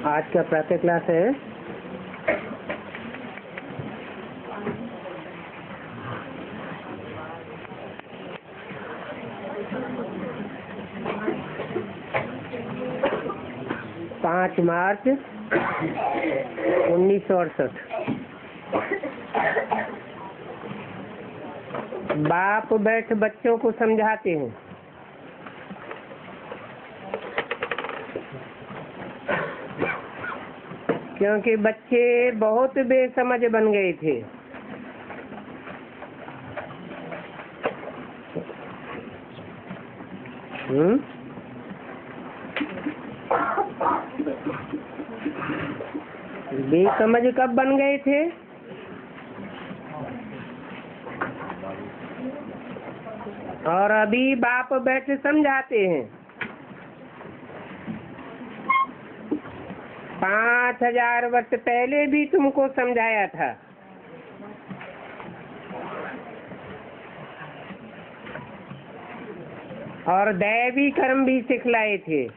आज का प्रातः क्लास है 5 मार्च 1968। बाप बैठ बच्चों को समझाते हैं। क्योंकि बच्चे बहुत बेसमझ बन गए थे। बेसमझ कब बन गए थे? और अभी बाप बैठ समझाते हैं। 5000 वर्ष पहले भी तुमको समझाया था। और दैवी कर्म भी सिखलाए थे।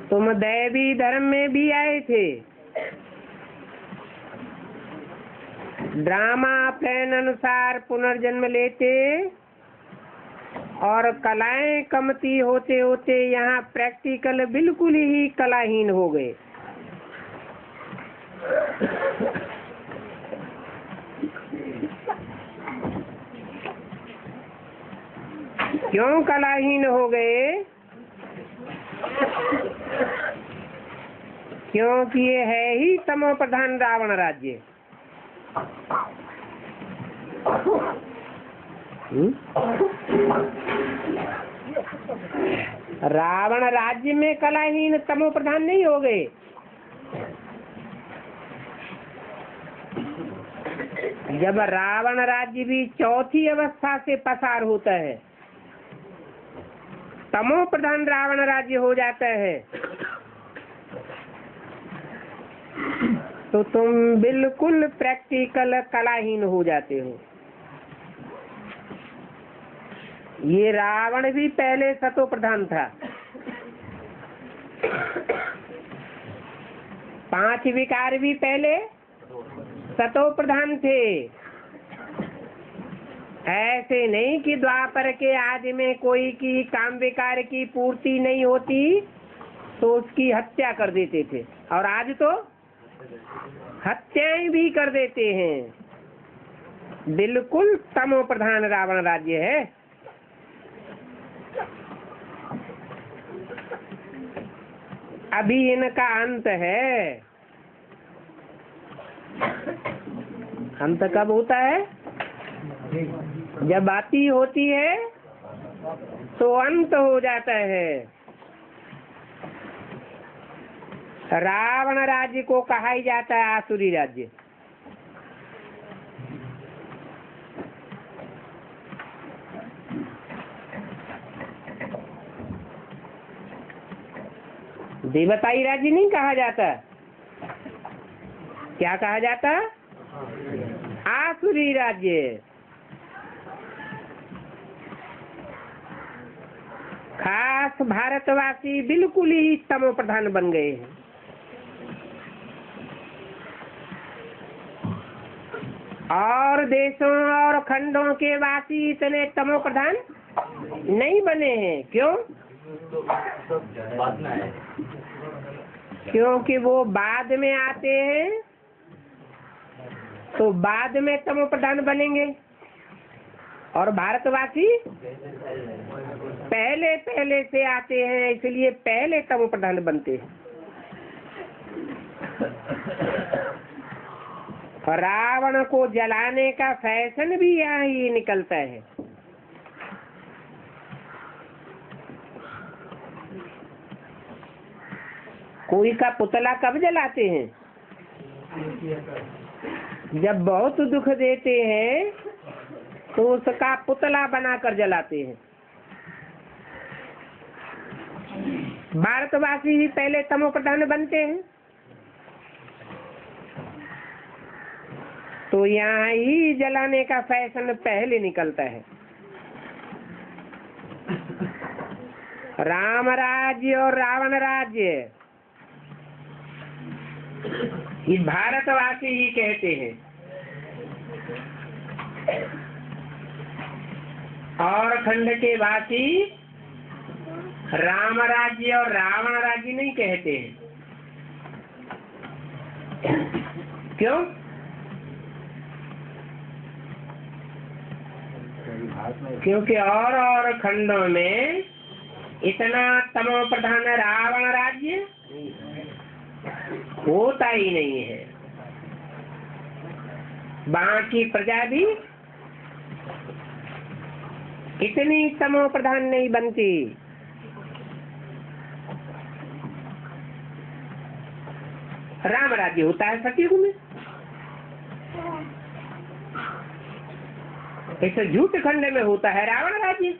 तुम दैवी धर्म में भी आए थे। ड्रामा प्लान अनुसार पुनर्जन्म लेते और कलाएं कमती होते होते यहाँ प्रैक्टिकल बिल्कुल ही कलाहीन हो गए। क्यों कलाहीन हो गए? क्योंकि ये है ही तमो प्रधान रावण राज्य। रावण राज्य में कलाहीन तमो प्रधान नहीं हो गए। जब रावण राज्य भी चौथी अवस्था से पसार होता है, तमो प्रधान रावण राज्य हो जाता है, तो तुम बिल्कुल प्रैक्टिकल कलाहीन हो जाते हो। ये रावण भी पहले सतो प्रधान था। 5 विकार भी पहले सतो प्रधान थे। ऐसे नहीं कि द्वापर के आदि में कोई की काम विकार की पूर्ति नहीं होती तो उसकी हत्या कर देते थे, और आज तो हत्याएं भी कर देते हैं। बिल्कुल तमो प्रधान रावण राज्य है। अभी इनका अंत है। अंत कब होता है? जब आती होती है तो अंत हो जाता है। रावण राज्य को कहा ही जाता है आसुरी राज्य। देवताई राज्य नहीं कहा जाता, क्या कहा जाता? आसुरी राज्य। खास भारतवासी बिल्कुल ही तमो प्रधान बन गए हैं। और देशों और खंडों के वासी इतने तमो प्रधान नहीं बने हैं। क्यों? क्योंकि वो बाद में आते हैं, तो बाद में तमो प्रधान बनेंगे, और भारतवासी पहले पहले से आते हैं, इसलिए पहले तमो प्रधान बनते हैं। रावण को जलाने का फैशन भी यहाँ ही निकलता है। कोई का पुतला कब जलाते हैं? जब बहुत दुख देते हैं तो उसका पुतला बनाकर जलाते हैं। भारतवासी ही पहले तमो प्रधान बनते हैं, तो यहाँ ही जलाने का फैशन पहले निकलता है। राम राज्य और रावण राज्य ये भारतवासी ही कहते हैं, और खंड के वासी राम राज्य और रावण राज्य नहीं कहते हैं। क्यों? क्योंकि और खंडों में इतना तमो प्रधान रावण राज्य होता ही नहीं है। बाकी प्रजा भी इतनी तमो प्रधान नहीं बनती। राम राज्य होता है सतयुग में, ऐसे झूठ खंड में होता है रावण राज्य।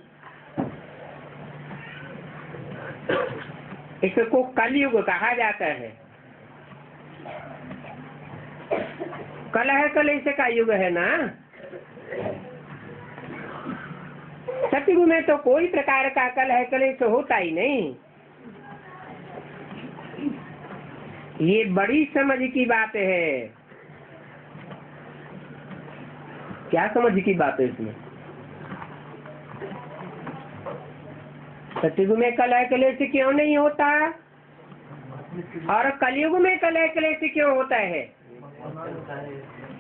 इसको कलयुग कहा जाता है। कलह कलेश का युग है ना। सतयुग में तो कोई प्रकार का कलह कलेश होता ही नहीं। ये बड़ी समझ की बात है। क्या समझ की बात है इसमें? सतयुग में कलह कलेश क्यों नहीं होता, और कलयुग में कलह कलेश क्यों होता है?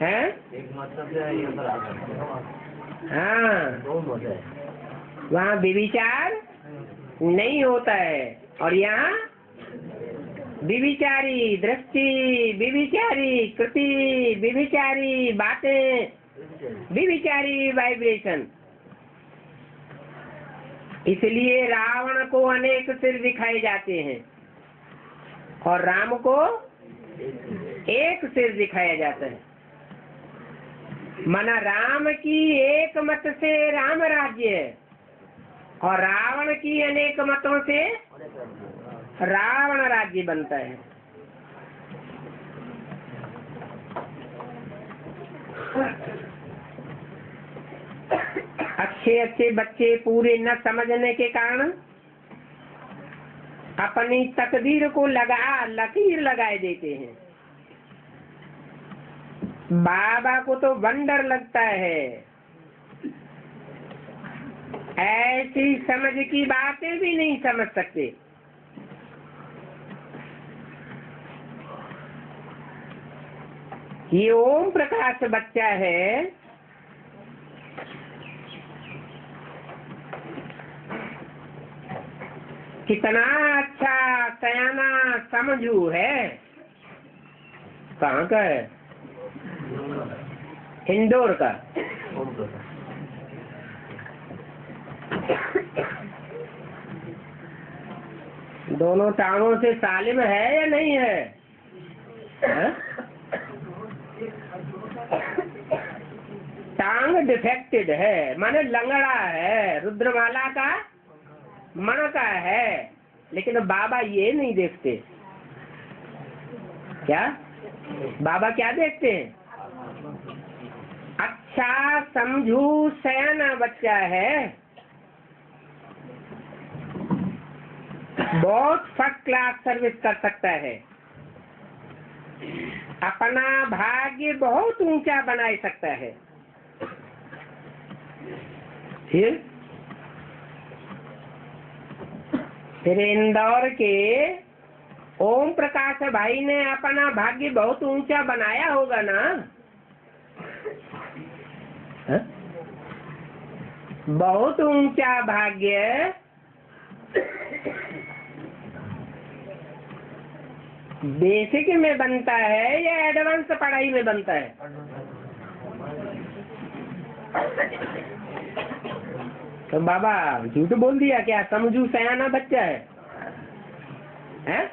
हैं? हाँ, वहाँ विविचार नहीं होता है, और यहाँ विविचारी दृष्टि, विविचारी कृति, विविचारी बातें, विविचारी वाइब्रेशन। इसलिए रावण को अनेक सिर दिखाए जाते हैं और राम को एक सिर दिखाया जाता है। माना राम की एक मत से राम राज्य है, और रावण की अनेक मतों से रावण राज्य बनता है। अच्छे अच्छे बच्चे पूरे न समझने के कारण अपनी तकदीर को लकीर लगाए देते हैं। बाबा को तो वंडर लगता है, ऐसी समझ की बातें भी नहीं समझ सकते। ये ओम प्रकाश बच्चा है, कितना अच्छा सयाना समझू है। कहाँ का है? इंदौर का। दोनों टांगों से सालिम है या नहीं है? टांग डिफेक्टेड है, माने लंगड़ा है, रुद्रमाला का मणका है। लेकिन बाबा ये नहीं देखते। क्या बाबा क्या देखते हैं? अच्छा समझू सयाना बच्चा है, बहुत फर्स्ट क्लास सर्विस कर सकता है, अपना भाग्य बहुत ऊंचा बना सकता है। फिर इंदौर के ओम प्रकाश भाई ने अपना भाग्य बहुत ऊंचा बनाया होगा ना? बहुत ऊंचा भाग्य बेसिक में बनता है या एडवांस पढ़ाई में बनता है? तो बाबा झूठ बोल दिया क्या? समझू सयाना बच्चा है, हैं?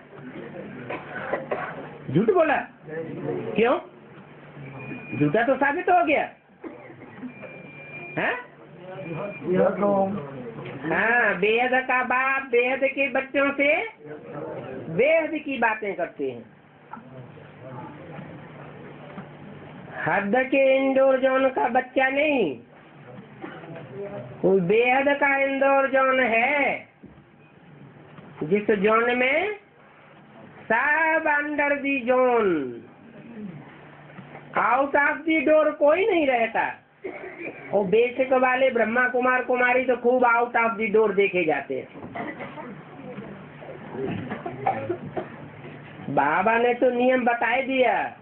झूठ बोला क्यों? झूठा तो साबित हो गया है? हाँ, बेहद का बाप बेहद के बच्चों से बेहद की बातें करते हैं। हद के इंडोर जोन का बच्चा नहीं, वो बेहद का इंडोर जोन है, जिस जोन में सब under the zone, out of the door कोई नहीं रहता। और बेसिक वाले ब्रह्मा कुमार कुमारी तो खूब आउट ऑफ दी डोर देखे जाते हैं। बाबा ने तो नियम बता दिया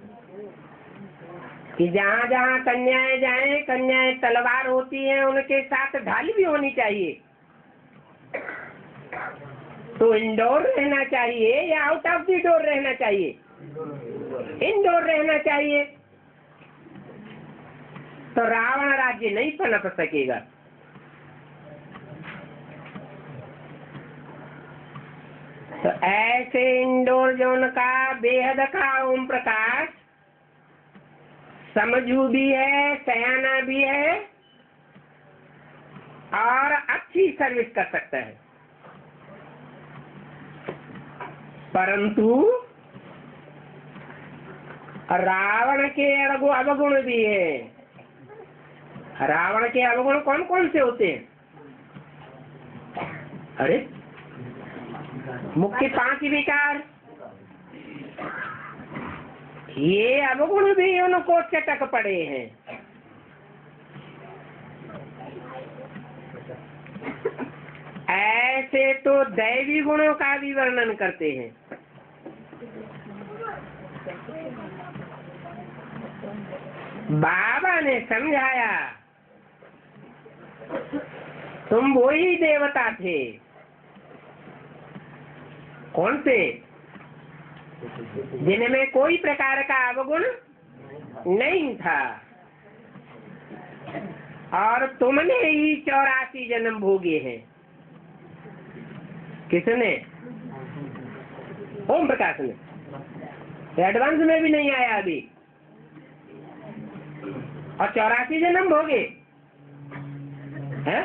कि जहाँ जहाँ कन्याएं जाएं, कन्याएं तलवार होती हैं, उनके साथ ढाल भी होनी चाहिए। तो इंडोर रहना चाहिए या आउट ऑफ दी डोर रहना चाहिए? इंडोर रहना चाहिए। तो रावण राज्य नहीं पनप सकेगा। तो ऐसे इंडोर जोन का बेहद का ओम प्रकाश समझू भी है, सयाना भी है और अच्छी सर्विस कर सकता है। परंतु रावण के अवगुण भी है। रावण के अवगुण कौन कौन से होते हैं? अरे मुख्य 5 विकार, ये अवगुण भी उनको चटक पड़े हैं। ऐसे तो दैवी गुणों का भी वर्णन करते हैं। बाबा ने समझाया, तुम वही देवता थे। कौन से? जिनमें कोई प्रकार का अवगुण नहीं था, और तुमने ही 84 जन्म भोगे हैं। किसने? ओम प्रकाश ने। एडवांस में भी नहीं आया अभी, और 84 जन्म भोगे हैं?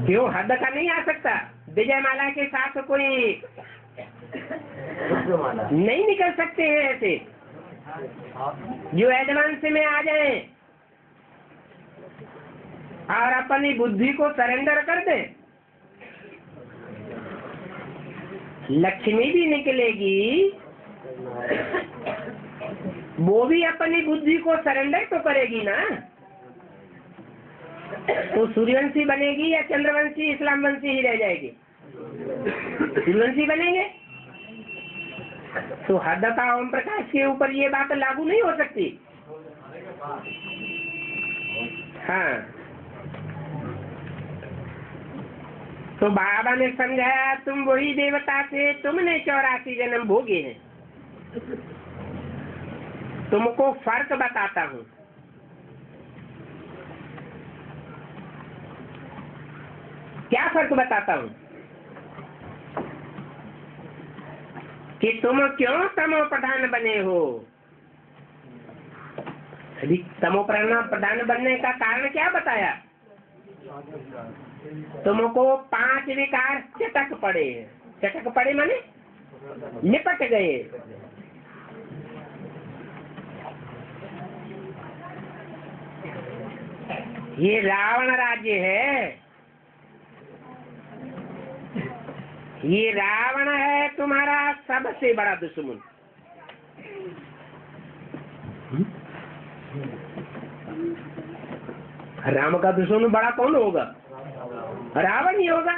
क्यों हद का नहीं आ सकता? विजय माला के साथ कोई नहीं निकल सकते हैं ऐसे जो एडवांस में आ जाएं और अपनी बुद्धि को सरेंडर कर दें। लक्ष्मी भी निकलेगी, वो भी अपनी बुद्धि को सरेंडर तो करेगी ना। तो सूर्यवंशी बनेगी या चंद्रवंशी इस्लाम वंशी ही रह जाएगी? सूर्यवंशी बनेंगे। तो हदता ओम प्रकाश के ऊपर ये बात लागू नहीं हो सकती। हाँ, तो बाबा ने समझाया, तुम वही देवता थे, तुमने 84 जन्म भोगे हैं। तुमको फर्क बताता हूँ। फर्क बताता हूँ कि तुम क्यों तमो प्रधान बने हो। अभी तमो प्रधान बनने का कारण क्या बताया? तुमको 5 विकार चटक पड़े। चटक पड़े माने निपट गए। ये रावण राज्य है, ये रावण है तुम्हारा सबसे बड़ा दुश्मन। राम का दुश्मन बड़ा कौन होगा? रावण ही होगा।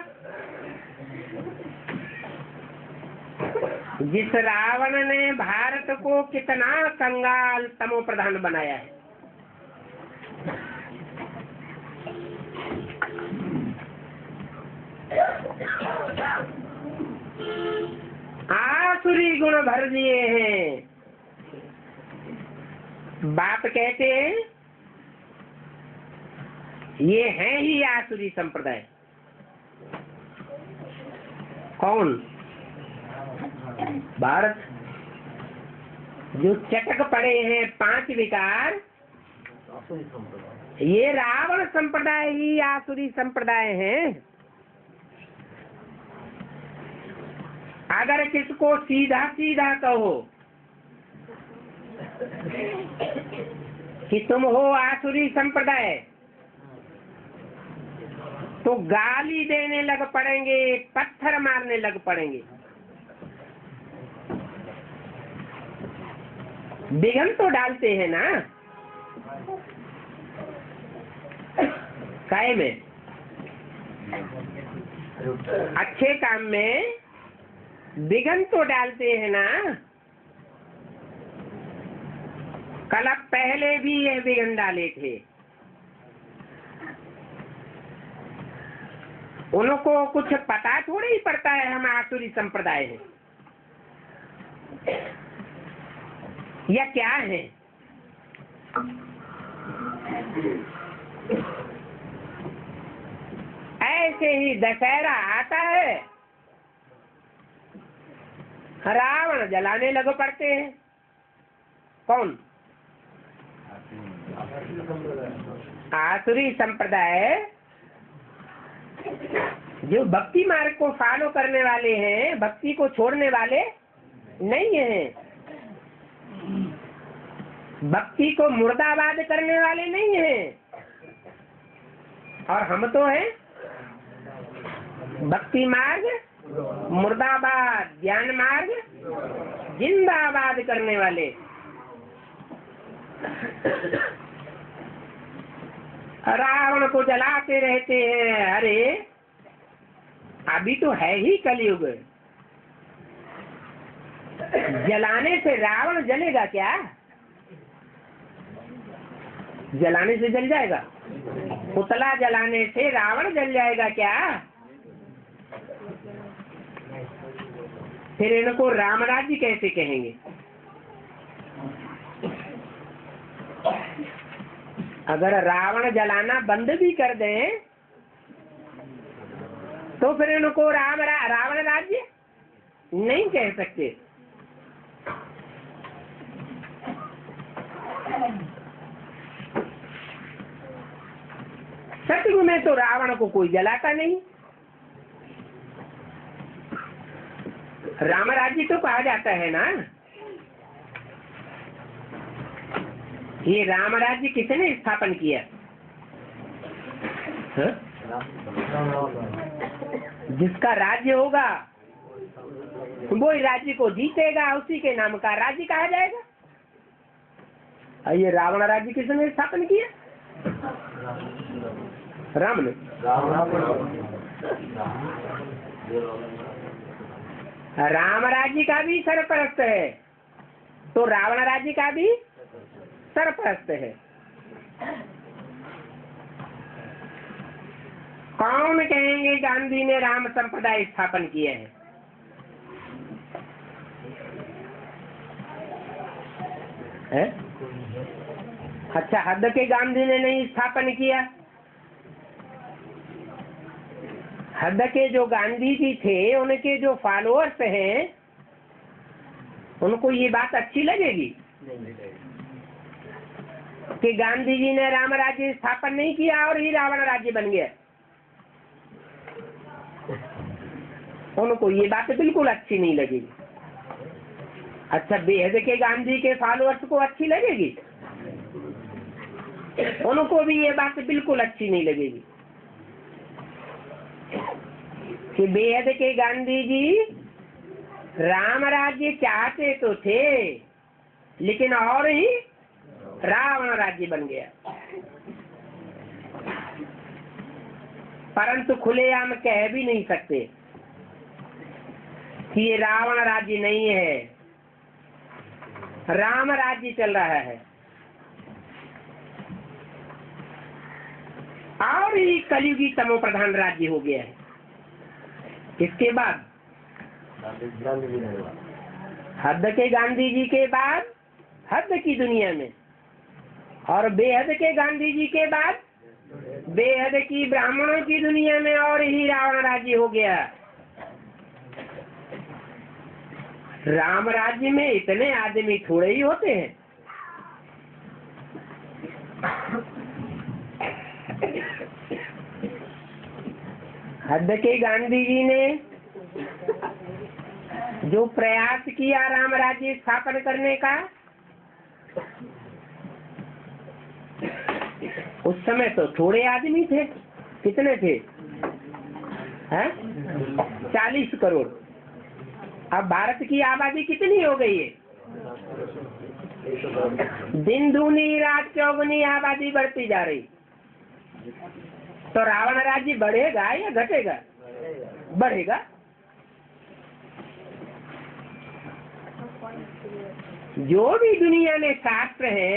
जिस रावण ने भारत को कितना कंगाल तमो प्रधान बनाया है। आसुरी गुण भर दिए हैं। बाप कहते हैं ये है ही आसुरी संप्रदाय। कौन? भारत। जो चटक पड़े हैं 5 विकार, ये रावण संप्रदाय ही आसुरी संप्रदाय है। अगर किसको सीधा सीधा कहो कि तुम हो आसुरी संप्रदाय, तो गाली देने लग पड़ेंगे, पत्थर मारने लग पड़ेंगे। विघ्न तो डालते हैं ना काय में, अच्छे काम में विघ्न तो डालते हैं ना। कल पहले भी ये विघ्न डाले थे। उनको कुछ पता थोड़ी ही पड़ता है हम आसुरी संप्रदाय हैं या क्या है। ऐसे ही दशहरा आता है, रावण जलाने लग पड़ते हैं। कौन? आसुरी संप्रदाय। जो भक्ति मार्ग को फॉलो करने वाले हैं, भक्ति को छोड़ने वाले नहीं हैं, भक्ति को मुर्दाबाद करने वाले नहीं हैं। और हम तो हैं भक्ति मार्ग मुर्दाबाद, ज्ञान मार्ग जिंदाबाद करने वाले। रावण को जलाते रहते हैं। अरे अभी तो है ही कलयुग, जलाने से रावण जलेगा क्या? जलाने से जल जाएगा? पुतला जलाने से रावण जल जाएगा क्या? फिर इनको राम राज्य कैसे कहेंगे? अगर रावण जलाना बंद भी कर दें तो फिर इनको रावण राज्य नहीं कह सकते। सतयुग में तो रावण को कोई जलाता नहीं। राम राज्य तो कहा जाता है ना। ये राम राज्य किसने स्थापन किया? जिसका राज्य होगा वो राज्य को जीतेगा, उसी के नाम का राज्य कहा जाएगा। ये रावण राज्य किसने स्थापन किया? राम ने। राम राज्य का भी सरपरस्त है तो रावण राज्य का भी सरपरस्त है। कौन कहेंगे गांधी ने राम संप्रदाय स्थापन किया है? अच्छा, हद के गांधी ने नहीं स्थापन किया? हद के जो गांधी जी थे उनके जो फॉलोअर्स हैं उनको ये बात अच्छी लगेगी कि गांधी जी ने राम राज्य स्थापन नहीं किया और ही रावण राज्य बन गया। उनको ये बात बिल्कुल अच्छी नहीं लगेगी। अच्छा, बेहद के गांधी के फॉलोअर्स को अच्छी लगेगी? उनको भी ये बात बिल्कुल अच्छी नहीं लगेगी कि बेहद के गांधी जी राम राज्य चाहते तो थे लेकिन और ही रावण राज्य बन गया। परंतु खुलेआम कह भी नहीं सकते कि ये रावण राज्य नहीं है, राम राज्य चल रहा है। और ही कलयुगी तमो प्रधान राज्य हो गया है। इसके बाद हद के गांधी जी के बाद हद की दुनिया में, और बेहद के गांधी जी के बाद बेहद की ब्राह्मणों की दुनिया में और ही रावण राज्य हो गया। राम राज्य में इतने आदमी थोड़े ही होते हैं। हद के गांधी जी ने जो प्रयास किया राम राज्य स्थापन करने का, उस समय तो थोड़े आदमी थे। कितने थे? 40 करोड़। अब भारत की आबादी कितनी हो गई है? दिन दूनी रात चौगुनी आबादी बढ़ती जा रही। तो रावण राज्य बढ़ेगा या घटेगा? बढ़ेगा। जो भी दुनिया में शास्त्र है,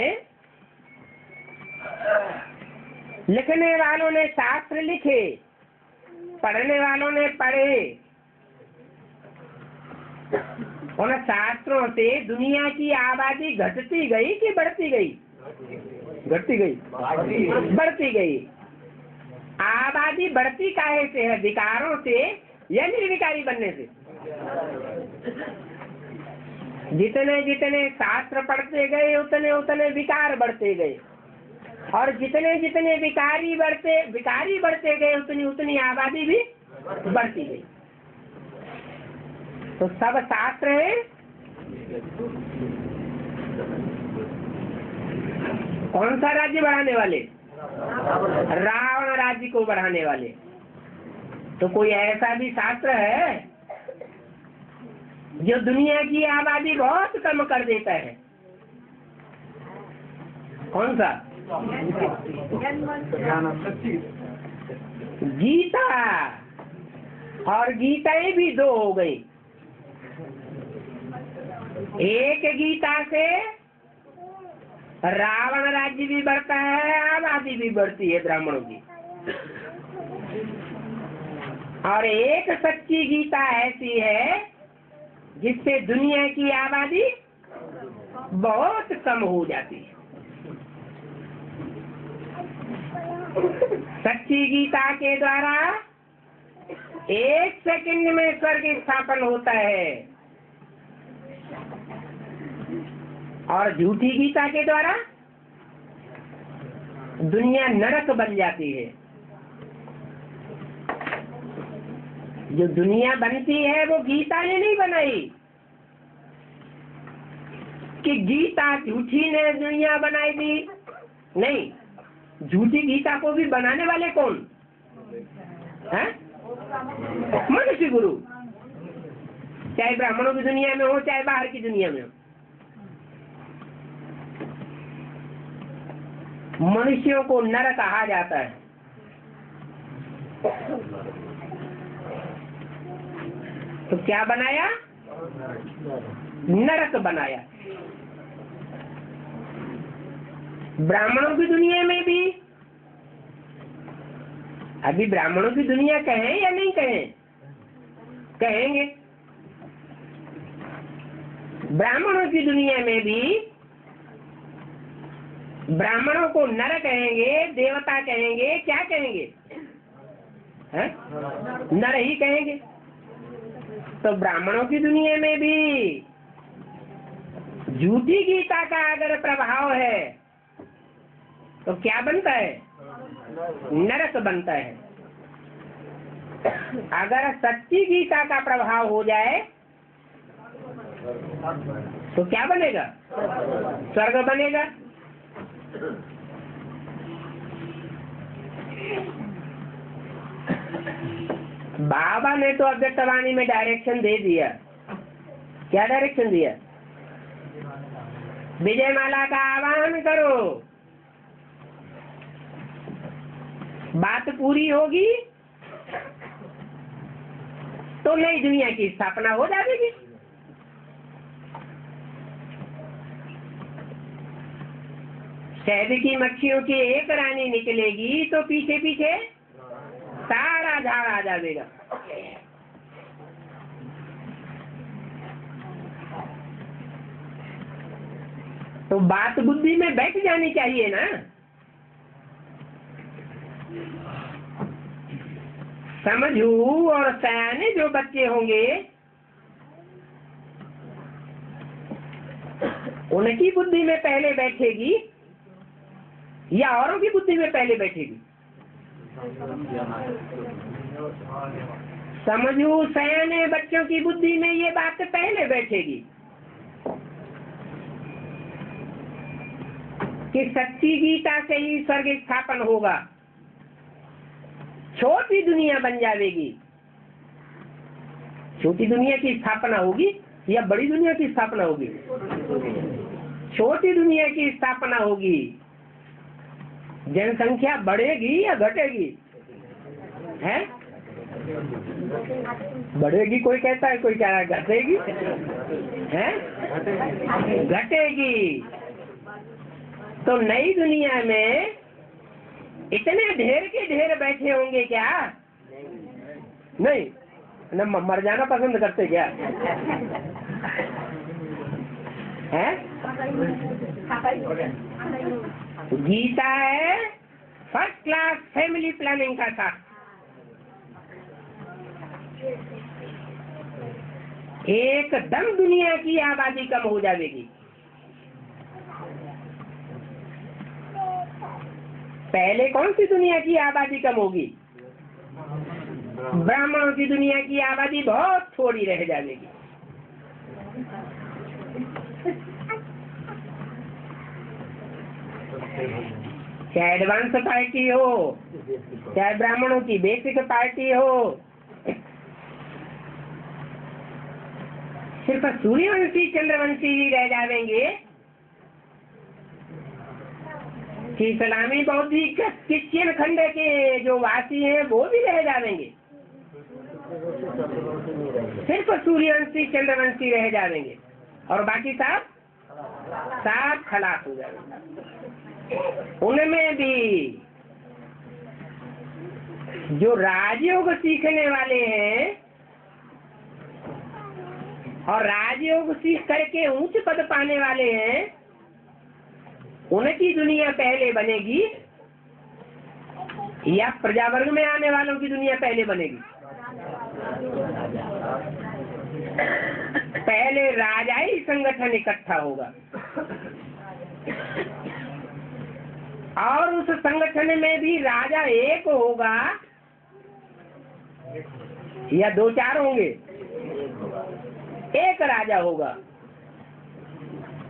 लिखने वालों ने शास्त्र लिखे, पढ़ने वालों ने पढ़े, उन शास्त्रों से दुनिया की आबादी घटती गई कि बढ़ती गई? घटती गई, बढ़ती गई। आबादी बढ़ती काहे से है? विकारों से या निर्विकारी बनने से? जितने जितने शास्त्र पढ़ते गए उतने उतने विकार बढ़ते गए, और जितने जितने विकारी बढ़ते गए उतनी उतनी आबादी भी बढ़ती गई। तो सब शास्त्र है। कौन सा राज्य बढ़ाने वाले? रावण राज्य को बढ़ाने वाले। तो कोई ऐसा भी शास्त्र है जो दुनिया की आबादी बहुत कम कर देता है? कौन सा? गीता। और गीताएं भी 2 हो गई। एक गीता से रावण राज्य भी बढ़ता है, आबादी भी बढ़ती है ब्राह्मणों की। और एक सच्ची गीता ऐसी है जिससे दुनिया की आबादी बहुत कम हो जाती है। सच्ची गीता के द्वारा 1 सेकंड में स्वर्ग स्थापन होता है, और झूठी गीता के द्वारा दुनिया नरक बन जाती है। जो दुनिया बनती है वो गीता ने नहीं बनाई कि गीता झूठी ने दुनिया बनाई दी। नहीं, झूठी गीता को भी बनाने वाले कौन है? मनुष्य गुरु। चाहे ब्राह्मणों की दुनिया में हो चाहे बाहर की दुनिया में हो, मनुष्यों को नरक कहा जाता है। तो क्या बनाया? नरक बनाया। ब्राह्मणों की दुनिया में भी, अभी ब्राह्मणों की दुनिया कहें या नहीं कहें? कहेंगे। ब्राह्मणों की दुनिया में भी ब्राह्मणों को नर कहेंगे, देवता कहेंगे, क्या कहेंगे? है, नर ही कहेंगे। तो ब्राह्मणों की दुनिया में भी झूठी गीता का अगर प्रभाव है तो क्या बनता है? नरक बनता है। अगर सच्ची गीता का प्रभाव हो जाए तो क्या बनेगा? स्वर्ग बनेगा। बाबा ने तो अव्यक्तवाणी में डायरेक्शन दे दिया। क्या डायरेक्शन दिया? विजय माला का आवाहन करो, बात पूरी होगी तो नई दुनिया की स्थापना हो जाएगी। शहद की मक्खियों की एक रानी निकलेगी तो पीछे पीछे सारा झाड़ आ जाएगा। तो बात बुद्धि में बैठ जानी चाहिए ना। समझू और सयाने जो बच्चे होंगे उनकी बुद्धि में पहले बैठेगी या औरों की बुद्धि में पहले बैठेगी? समझू सयाने बच्चों की बुद्धि में ये बात पहले बैठेगी कि सच्ची गीता से ही स्वर्ग स्थापन होगा, छोटी दुनिया बन जाएगी। छोटी दुनिया की स्थापना होगी या बड़ी दुनिया की स्थापना होगी? छोटी दुनिया की स्थापना होगी। जनसंख्या बढ़ेगी या घटेगी? है बढ़ेगी, कोई कहता है, कोई कह रहा है घटेगी। है घटेगी। तो नई दुनिया में इतने ढेर के ढेर बैठे होंगे क्या? नहीं न, मर जाना पसंद करते क्या? है गीता है फर्स्ट क्लास फैमिली प्लानिंग का साथ। एकदम दुनिया की आबादी कम हो जाएगी। पहले कौन सी दुनिया की आबादी कम होगी? ब्राह्मणों की दुनिया की आबादी बहुत थोड़ी रह जाएगी। चाहे एडवांस पार्टी हो, चाहे ब्राह्मणों की बेसिक पार्टी हो, सिर्फ सूर्यवंशी चंद्रवंशी ही रह जाएंगे कि इस्लामी बौद्धिक क्रिश्चियन खंड के जो वासी हैं वो भी रह जाएंगे। सिर्फ सूर्यवंशी चंद्रवंशी रह जाएंगे और बाकी सब खलास हो जाएंगे। उनमें भी जो राजयोग सीखने वाले हैं और राजयोग सीख करके उच्च पद पाने वाले हैं, उनकी दुनिया पहले बनेगी या प्रजावर्ग में आने वालों की दुनिया पहले बनेगी? पहले राजाई संगठन इकट्ठा होगा और उस संगठन में भी राजा एक होगा या दो चार होंगे? एक राजा होगा,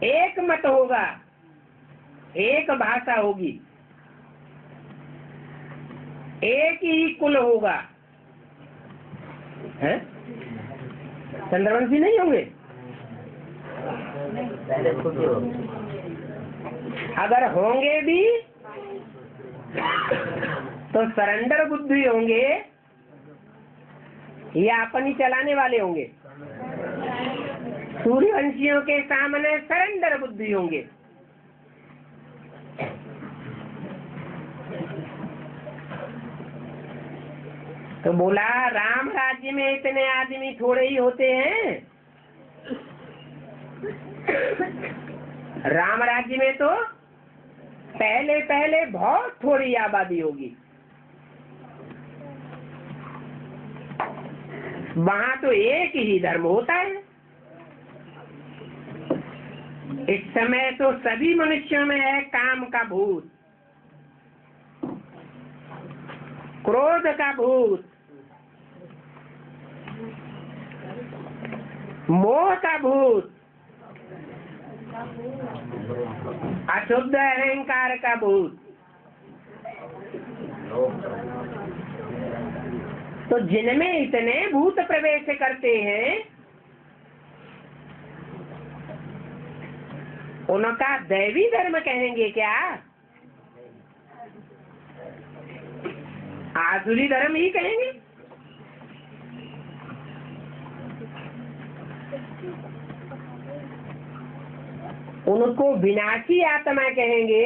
एक मत होगा, एक भाषा होगी, एक ही कुल होगा। है चंद्रवंशी नहीं होंगे? अगर होंगे भी तो सरेंडर बुद्धि होंगे या अपन ही चलाने वाले होंगे? सूर्यवंशियों के सामने सरेंडर बुद्धि होंगे। तो बोला राम राज्य में इतने आदमी थोड़े ही होते हैं। राम राज्य में तो पहले पहले बहुत थोड़ी आबादी होगी। वहाँ तो एक ही धर्म होता है। इस समय तो सभी मनुष्यों में है काम का भूत, क्रोध का भूत, मोह का भूत, अशुद्ध अहंकार का भूत। तो जिनमें इतने भूत प्रवेश करते हैं उनका दैवी धर्म कहेंगे क्या? आसुरी धर्म ही कहेंगे। उनको विनाशी आत्मा कहेंगे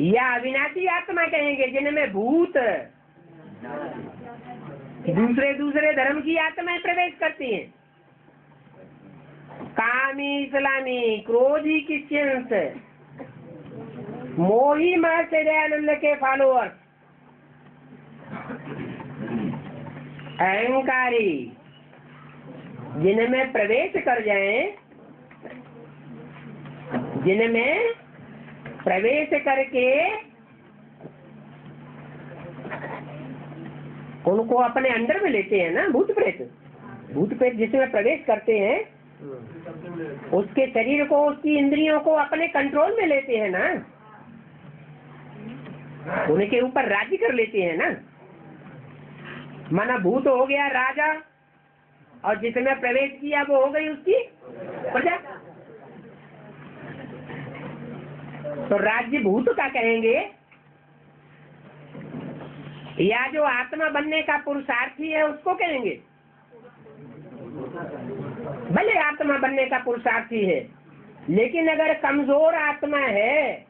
या अविनाशी आत्मा कहेंगे? जिनमें भूत दूसरे दूसरे धर्म की आत्माएं प्रवेश करती हैं, कामी, इस्लामी, क्रोधी क्रिश्चियंस, मोही महर्षि दयानंद के फॉलोअर्स, अहंकारी जिनमें प्रवेश कर जाएं, जिनमें प्रवेश करके उनको अपने अंडर में लेते हैं ना, भूत प्रेत। भूत प्रेत जिसमें प्रवेश करते हैं उसके शरीर को, उसकी इंद्रियों को अपने कंट्रोल में लेते हैं ना, उनके ऊपर राज्य कर लेते हैं ना। माना भूत हो गया राजा और जिसने प्रवेश किया वो हो गई उसकी प्रजा। तो राज्य भूत का कहेंगे या जो आत्मा बनने का पुरुषार्थी है उसको कहेंगे? भले आत्मा बनने का पुरुषार्थी है, लेकिन अगर कमजोर आत्मा है,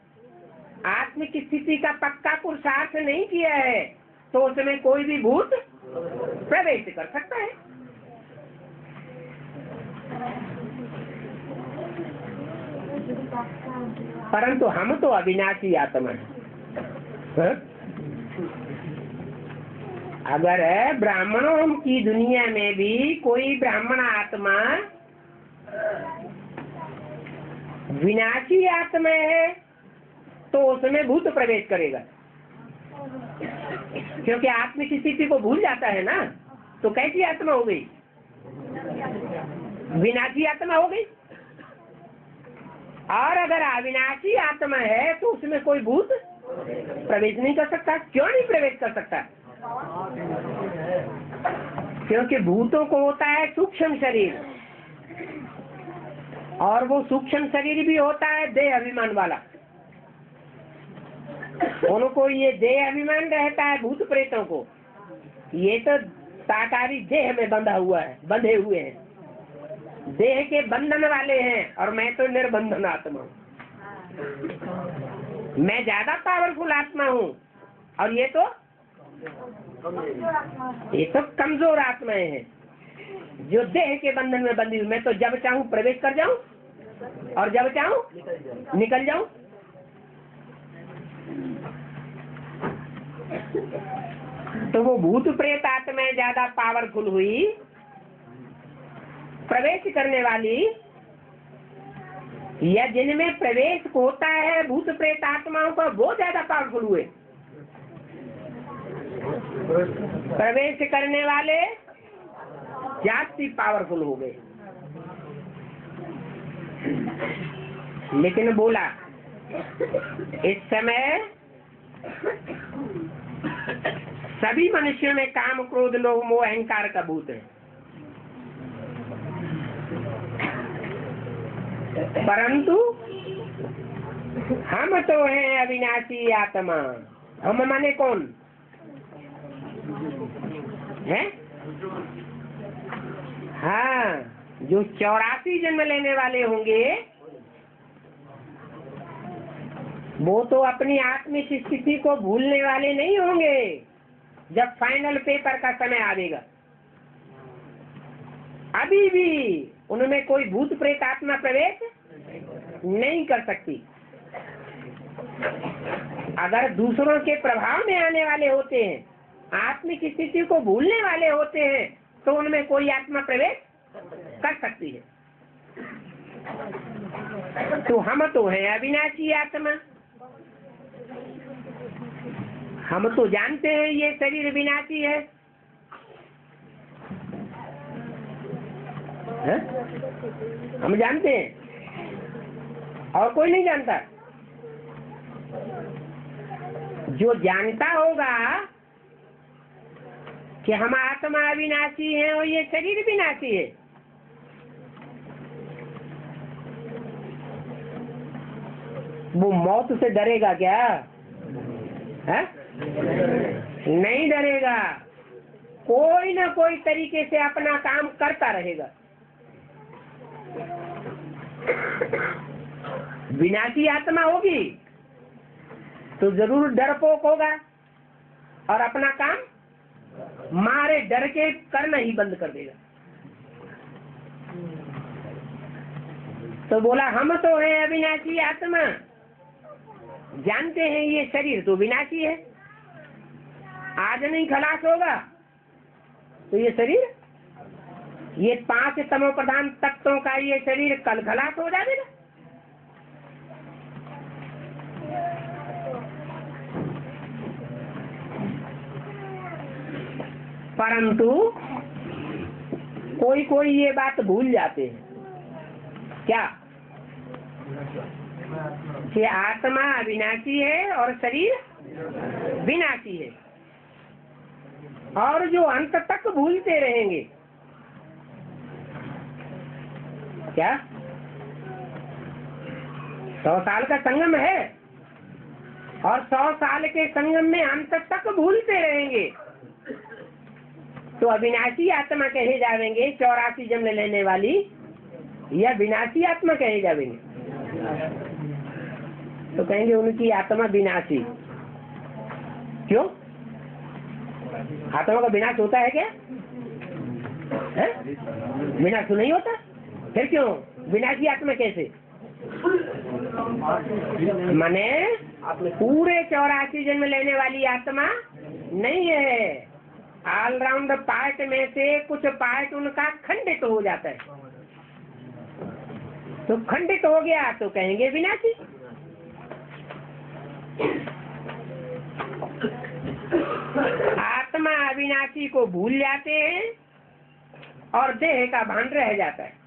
आत्मिक स्थिति का पक्का पुरुषार्थ नहीं किया है, तो उसमें कोई भी भूत प्रवेश कर सकता है। परंतु हम तो अविनाशी आत्मा है। अगर ब्राह्मणों की दुनिया में भी कोई ब्राह्मण आत्मा विनाशी आत्मा है तो उसमें भूत प्रवेश करेगा, क्योंकि आत्मिक स्थिति को भूल जाता है ना। तो कैसी आत्मा हो गई? विनाशी आत्मा हो गई। और अगर अविनाशी आत्मा है तो उसमें कोई भूत प्रवेश नहीं कर सकता। क्यों नहीं प्रवेश कर सकता? क्योंकि भूतों को होता है सूक्ष्म शरीर, और वो सूक्ष्म शरीर भी होता है देह अभिमान वाला। उनको ये देह अभिमान रहता है भूत प्रेतों को। ये तो साकारी देह में बंधा हुआ है, बंधे हुए हैं, देह के बंधन वाले हैं। और मैं तो निर्बंधन आत्मा हूँ, मैं ज्यादा पावरफुल आत्मा हूँ, और ये तो कमजोर आत्माएं हैं जो देह के बंधन में बंधी हुई। मैं तो जब चाहूँ प्रवेश कर जाऊं और जब चाहूँ निकल जाऊं। तो वो भूत प्रेत आत्माएं ज्यादा पावरफुल हुई, प्रवेश करने वाली, या जिनमें प्रवेश होता है भूत प्रेत आत्माओं का वो ज्यादा पावरफुल हुए। प्रवेश करने वाले जाति पावरफुल हो गए। लेकिन बोला इस समय सभी मनुष्यों में काम, क्रोध, लोभ, मोह, अहंकार का भूत है। परंतु हम तो हैं अविनाशी आत्मा। हम माने कौन है? हाँ, जो 84 जन्म लेने वाले होंगे वो तो अपनी आत्मिक स्थिति को भूलने वाले नहीं होंगे जब फाइनल पेपर का समय आएगा। अभी भी उनमें कोई भूत प्रेत आत्मा प्रवेश नहीं कर सकती। अगर दूसरों के प्रभाव में आने वाले होते हैं आत्मिक स्थिति को भूलने वाले होते हैं तो उनमें कोई आत्मा प्रवेश कर सकती है। तो हम तो है अविनाशी आत्मा, हम तो जानते हैं ये शरीर विनाशी है, हम जानते हैं और कोई नहीं जानता। जो जानता होगा कि हम आत्मा अविनाशी है और ये शरीर विनाशी है, वो मौत से डरेगा क्या? है? नहीं डरेगा, कोई ना कोई तरीके से अपना काम करता रहेगा। विनाशी आत्मा होगी तो जरूर डरपोक होगा और अपना काम मारे डर के करना ही बंद कर देगा। तो बोला हम तो है अविनाशी आत्मा, जानते हैं ये शरीर तो विनाशी है, आज नहीं खलास होगा तो ये शरीर, ये 5 तमो प्रधान तत्वों का ये शरीर कल खलास हो जाएगा। परंतु कोई कोई ये बात भूल जाते हैं, क्या कि आत्मा अविनाशी है और शरीर विनाशी है, और जो अंत तक भूलते रहेंगे। क्या 100 साल का संगम है और 100 साल के संगम में अंत तक भूलते रहेंगे तो अविनाशी आत्मा कहे जाएंगे, 84 जन्म लेने वाली, या विनाशी आत्मा कहे जाएंगे? तो कहेंगे उनकी आत्मा विनाशी। क्यों? आत्मा का विनाश होता है क्या? है? विनाश तो नहीं होता, फिर क्यों विनाशी आत्मा कैसे? माने पूरे 84 जन्म लेने वाली आत्मा नहीं है, ऑलराउंड पार्ट में से कुछ पार्ट उनका खंडित हो जाता है, तो खंडित हो गया तो कहेंगे विनाशी। आत्मा अविनाशी को भूल जाते हैं और देह का भान रह जाता है।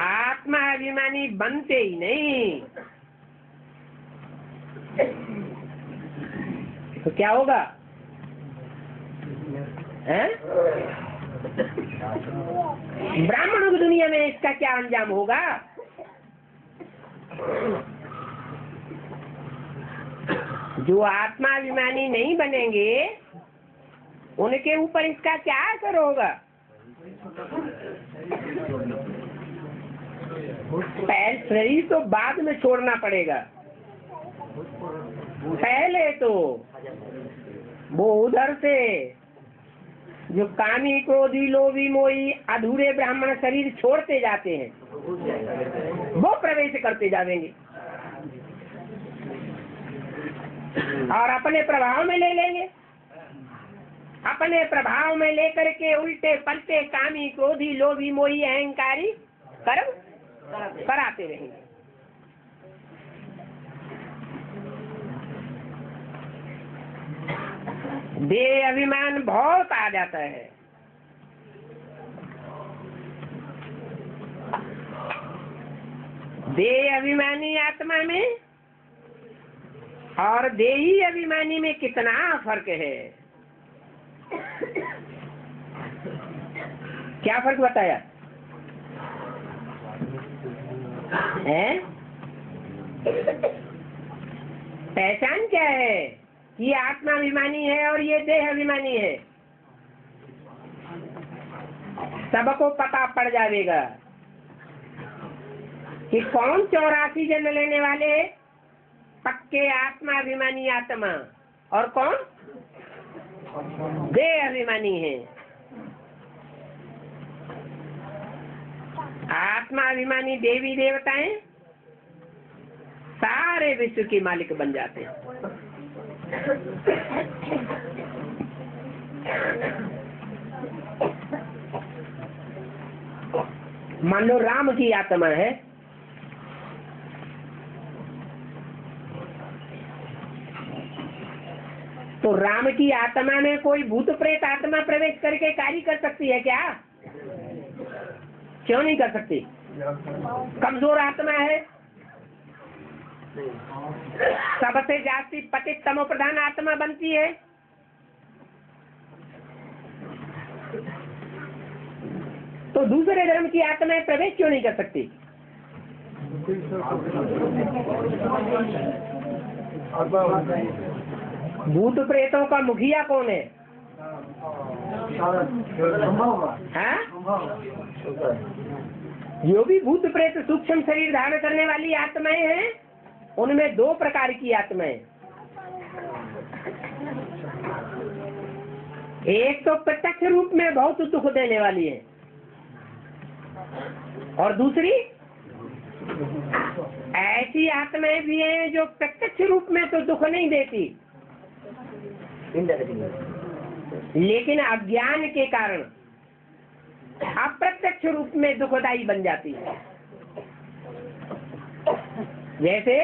आत्मा अभिमानी बनते ही नहीं, तो क्या होगा? ब्राह्मणों की दुनिया में इसका क्या अंजाम होगा? जो आत्माभिमानी नहीं बनेंगे उनके ऊपर इसका क्या असर होगा? पहले शरीर तो बाद में छोड़ना पड़ेगा, पहले तो वो उधर से जो कामी क्रोधी लोभी मोही अधूरे ब्राह्मण शरीर छोड़ते जाते हैं वो प्रवेश करते जाएंगे और अपने प्रभाव में ले लेंगे। अपने प्रभाव में लेकर के उल्टे पलटे कामी क्रोधी लोभी मोही अहंकारी कर्म कराते रहेंगे। देह अभिमान बहुत आ जाता है। देह अभिमानी आत्मा में और देही अभिमानी में कितना फर्क है? क्या फर्क बताया है? पहचान क्या है? ये आत्मा अभिमानी है और ये देह अभिमानी है, सबको पता पड़ जाएगा कि कौन 84 जन्म लेने वाले पक्के आत्मा अभिमानी आत्मा और कौन देह अभिमानी है। आत्मा अभिमानी देवी देवताएं सारे विश्व के मालिक बन जाते हैं। मान लो राम की आत्मा है, तो राम की आत्मा में कोई भूत प्रेत आत्मा प्रवेश करके कार्य कर सकती है क्या? क्यों नहीं कर सकती? कमजोर आत्मा है, सबसे जास्ती पतित तमो प्रधान आत्मा बनती है। तो दूसरे धर्म की आत्माएं प्रवेश क्यों नहीं कर सकती? भूत प्रेतों का मुखिया कौन है? हाँ? जो भी भूत प्रेत सूक्ष्म शरीर धारण करने वाली आत्माएं हैं, उनमें दो प्रकार की आत्माएं, एक तो प्रत्यक्ष रूप में बहुत दुख देने वाली है, और दूसरी ऐसी आत्माएं भी हैं जो प्रत्यक्ष रूप में तो दुख नहीं देती, लेकिन अज्ञान के कारण अप्रत्यक्ष रूप में दुखदायी बन जाती है। जैसे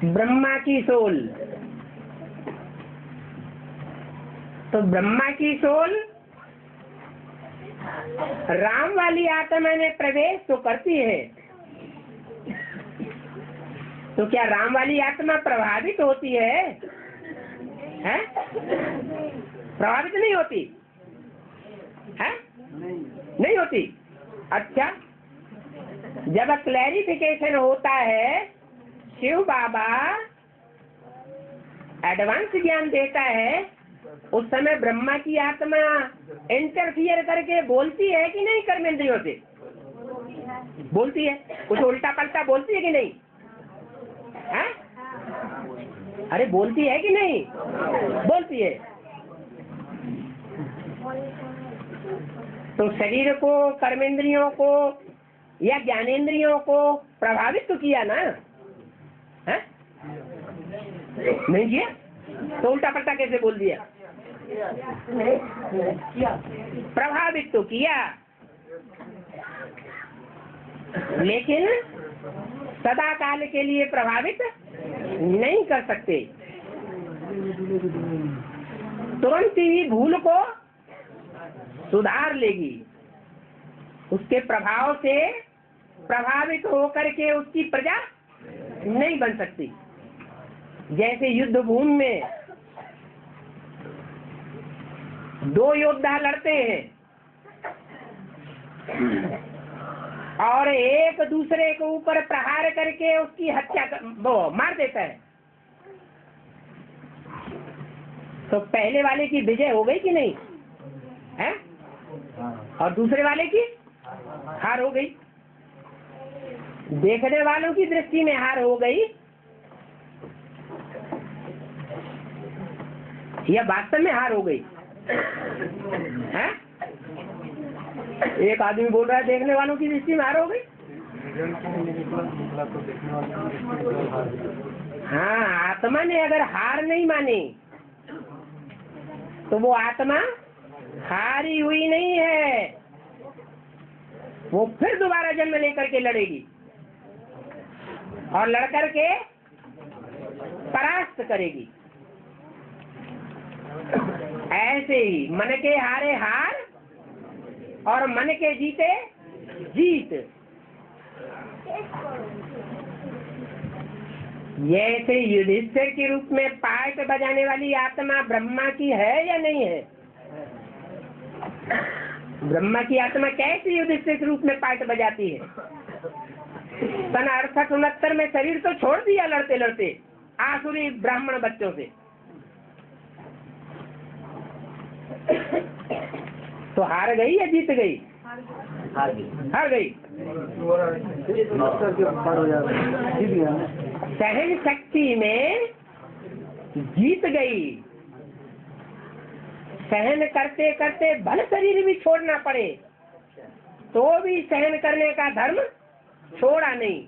ब्रह्मा की सोल, तो ब्रह्मा की सोल राम वाली आत्मा में प्रवेश तो करती है, तो क्या राम वाली आत्मा प्रभावित होती है? हैं? प्रभावित नहीं होती है? नहीं होती। अच्छा, जब क्लैरिफिकेशन होता है, शिव बाबा एडवांस ज्ञान देता है, उस समय ब्रह्मा की आत्मा इंटरफियर करके बोलती है कि नहीं? कर्मेंद्रियों से बोलती है, कुछ उल्टा पलटा बोलती है कि नहीं? है? अरे बोलती है कि नहीं? बोलती है। तो शरीर को, कर्मेंद्रियों को या ज्ञानेंद्रियों को प्रभावित तो किया ना? है? नहीं किया? तो उल्टा पलटा कैसे बोल दिया? प्रभावित तो किया, लेकिन सदा काल के लिए प्रभावित नहीं कर सकते। तुरंत ही भूल को सुधार लेगी, उसके प्रभाव से प्रभावित होकर के उसकी प्रजा नहीं बन सकती। जैसे युद्ध भूमि में दो योद्धा लड़ते हैं और एक दूसरे के ऊपर प्रहार करके उसकी हत्या वो मार देता है, तो पहले वाले की विजय हो गई कि नहीं है? और दूसरे वाले की हार हो गई। देखने वालों की दृष्टि में हार हो गई या वास्तव में हार हो गई है? एक आदमी बोल रहा है देखने वालों की दृष्टि में हार हो गई। हाँ, आत्मा ने अगर हार नहीं मानी तो वो आत्मा हारी हुई नहीं है, वो फिर दोबारा जन्म लेकर के लड़ेगी और लड़कर के परास्त करेगी। ऐसे ही मन के हारे हार और मन के जीते जीत। जैसे युधिष्ठिर के रूप में पार्ट बजाने वाली आत्मा ब्रह्मा की है या नहीं है? ब्रह्मा की आत्मा कैसे युधिष्ठिर के रूप में पार्ट बजाती है? सन 68-69 में शरीर तो छोड़ दिया लड़ते लड़ते आसुरी ब्राह्मण बच्चों से, तो हार गई या जीत गई? हार गई। सहन शक्ति में जीत गई। सहन करते करते भले शरीर भी छोड़ना पड़े तो भी सहन करने का धर्म छोड़ा नहीं।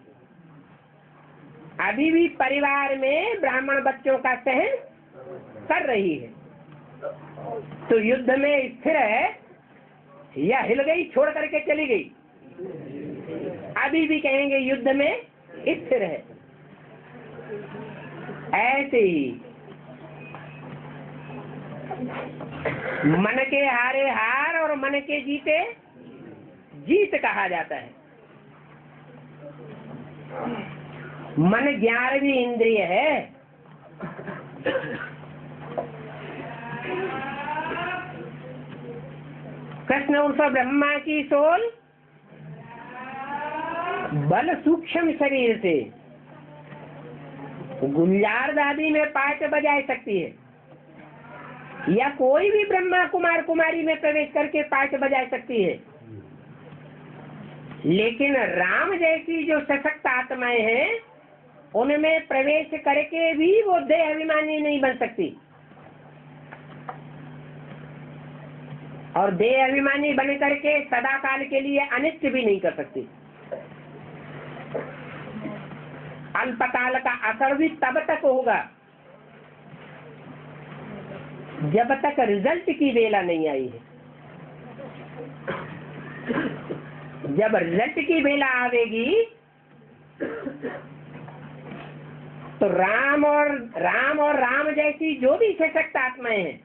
अभी भी परिवार में ब्राह्मण बच्चों का सहन कर रही है, तो युद्ध में स्थिर है या हिल गई छोड़ करके चली गई? अभी भी कहेंगे युद्ध में स्थिर है। ऐसे ही मन के हारे हार और मन के जीते जीत कहा जाता है। मन 11वीं इंद्रिय है। कृष्ण उर्फ ब्रह्मा की सोल बल सूक्ष्म शरीर से गुंजार दादी में पाठ बजाय सकती है, या कोई भी ब्रह्मा कुमार कुमारी में प्रवेश करके पाठ बजा सकती है, लेकिन राम जैसी जो सशक्त आत्माएं हैं उनमें प्रवेश करके भी वो देह अभिमानी नहीं बन सकती, और देह अभिमानी बन करके सदा काल के लिए अनिष्ट भी नहीं कर सकती। अल्पकाल का असर भी तब तक होगा जब तक रिजल्ट की वेला नहीं आई है। जब रिजल्ट की वेला आवेगी तो राम और राम जैसी जो भी सशक्त आत्माएं हैं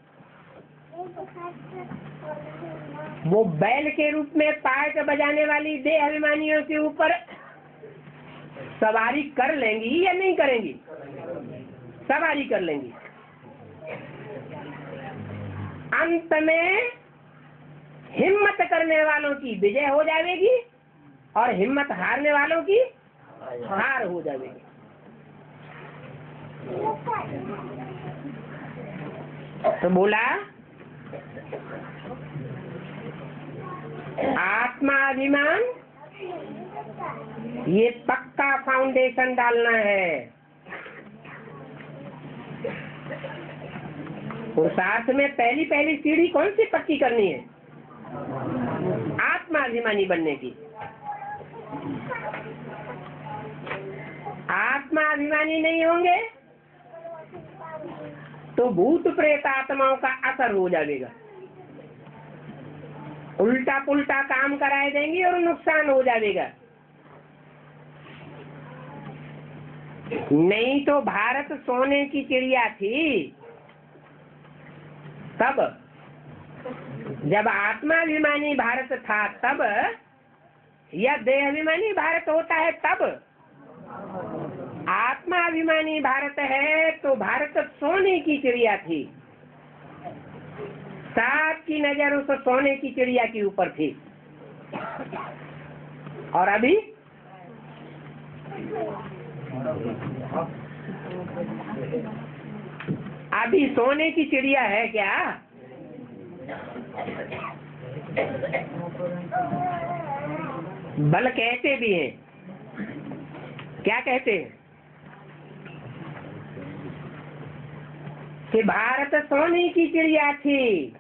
वो बैल के रूप में पाठ बजाने वाली देह अभिमानियों के ऊपर सवारी कर लेंगी या नहीं करेंगी? सवारी कर लेंगी। अंत में हिम्मत करने वालों की विजय हो जाएगी और हिम्मत हारने वालों की हार हो जाएगी। तो बोला आत्माभिमान ये पक्का फाउंडेशन डालना है। पुरुषार्थ में पहली सीढ़ी कौन सी पक्की करनी है? आत्माभिमानी बनने की। आत्माभिमानी नहीं होंगे तो भूत प्रेत आत्माओं का असर हो जाएगा, उल्टा पुल्टा काम कराए देंगे और नुकसान हो जाएगा। नहीं तो भारत सोने की चिड़िया थी तब, जब आत्माभिमानी भारत था तब, या देहाभिमानी भारत होता है तब। आत्माभिमानी भारत है तो भारत सोने की चिड़िया थी, सबकी नजर उस सोने की चिड़िया के ऊपर थी। और अभी सोने की चिड़िया है क्या? बल कहते भी हैं, क्या कहते हैं कि भारत सोने की चिड़िया थी,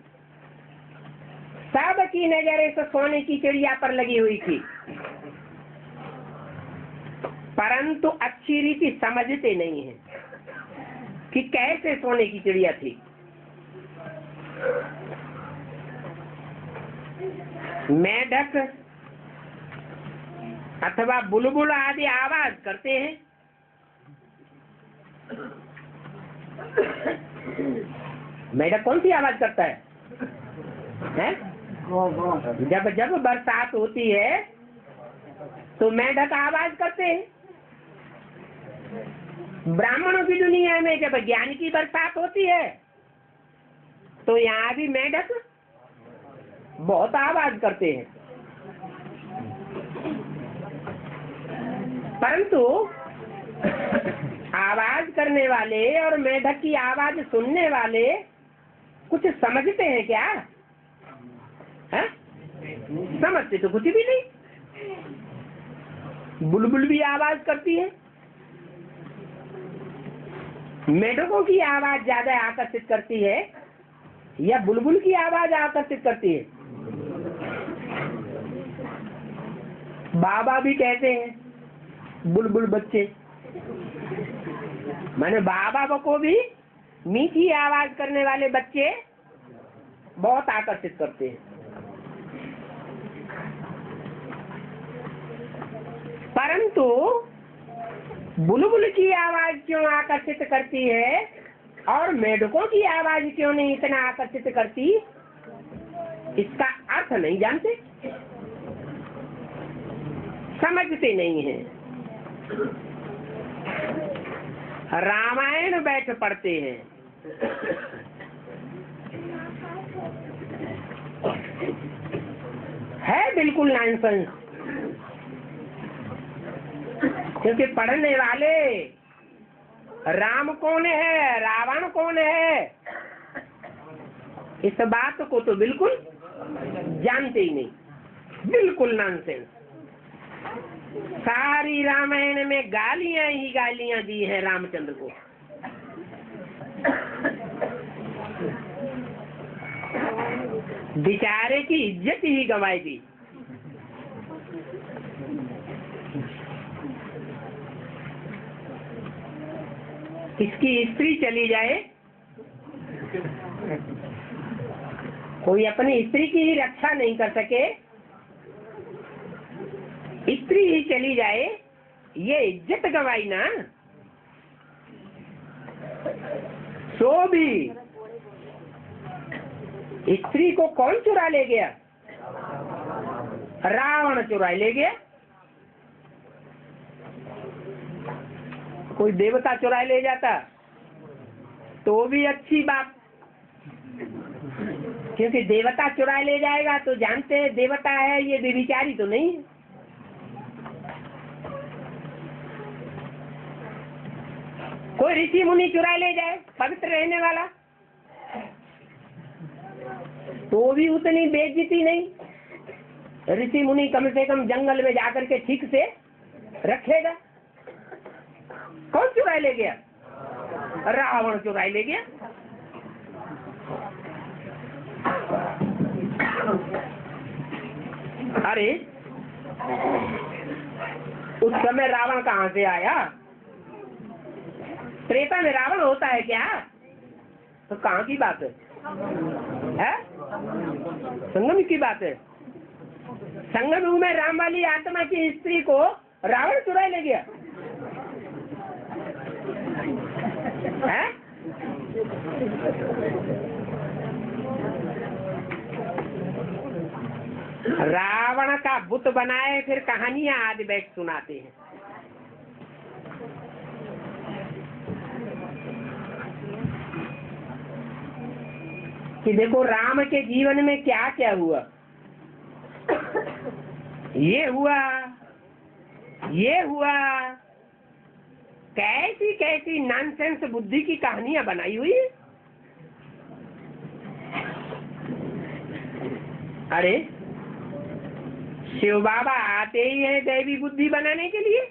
सबकी नजर इस सोने की चिड़िया पर लगी हुई थी, परंतु अच्छी रीति समझते नहीं है कि कैसे सोने की चिड़िया थी। मेढक अथवा बुलबुल आदि आवाज करते हैं, मेढक कौन सी आवाज करता है? जब बरसात होती है तो मेढक आवाज करते हैं। ब्राह्मणों की दुनिया में जब ज्ञान की बरसात होती है तो यहाँ भी मेढक बहुत आवाज करते हैं, परंतु आवाज करने वाले और मेढक की आवाज सुनने वाले कुछ समझते हैं क्या? है? समझते तो कुछ भी नहीं। बुलबुल भी आवाज करती है, मेढकों की आवाज ज्यादा आकर्षित करती है या बुलबुल की आवाज आकर्षित करती है? बाबा भी कहते हैं बुलबुल बच्चे मैंने बाबा को भी मीठी आवाज करने वाले बच्चे बहुत आकर्षित करते हैं, परंतु बुलबुल की आवाज क्यों आकर्षित करती है और मेढकों की आवाज क्यों नहीं इतना आकर्षित करती, इसका अर्थ नहीं जानते, समझते नहीं है। रामायण बैठ पढ़ते हैं, है बिल्कुल नॉनसेंस, क्योंकि पढ़ने वाले राम कौन है रावण कौन है इस बात को तो बिल्कुल जानते ही नहीं, बिल्कुल नॉनसेंस। सारी रामायण में गालियां ही गालियां दी हैं रामचंद्र को। बेचारे की इज्जत ही गंवाई दी। किसकी स्त्री चली जाए, कोई अपनी स्त्री की ही रक्षा नहीं कर सके, स्त्री ही चली जाए, ये इज्जत गंवाई ना। सो भी स्त्री को कौन चुरा ले गया, रावण चुरा ले गया। कोई देवता चुरा ले जाता तो भी अच्छी बात, क्योंकि देवता चुरा ले जाएगा तो जानते हैं देवता है, ये व्यभिचारी तो नहीं है। कोई ऋषि मुनि चुरा ले जाए पवित्र रहने वाला तो भी उतनी बेइज्जती नहीं। ऋषि मुनि कम से कम जंगल में जाकर के ठीक से रखेगा। कौन चुरा ले गया, रावण चुरा ले गया। अरे उस समय रावण कहाँ से आया, त्रेता में रावण होता है क्या, तो कहाँ की बात है? संगम की बात है। संगम में राम वाली आत्मा की स्त्री को रावण चुरा ले गया है? रावण का बुत बनाए फिर कहानियां आदि बैठ सुनाते हैं। कि देखो राम के जीवन में क्या क्या हुआ, ये हुआ, ये हुआ, कैसी कैसी नॉनसेंस बुद्धि की कहानियां बनाई हुई है। अरे शिव बाबा आते ही हैं दैवी बुद्धि बनाने के लिए।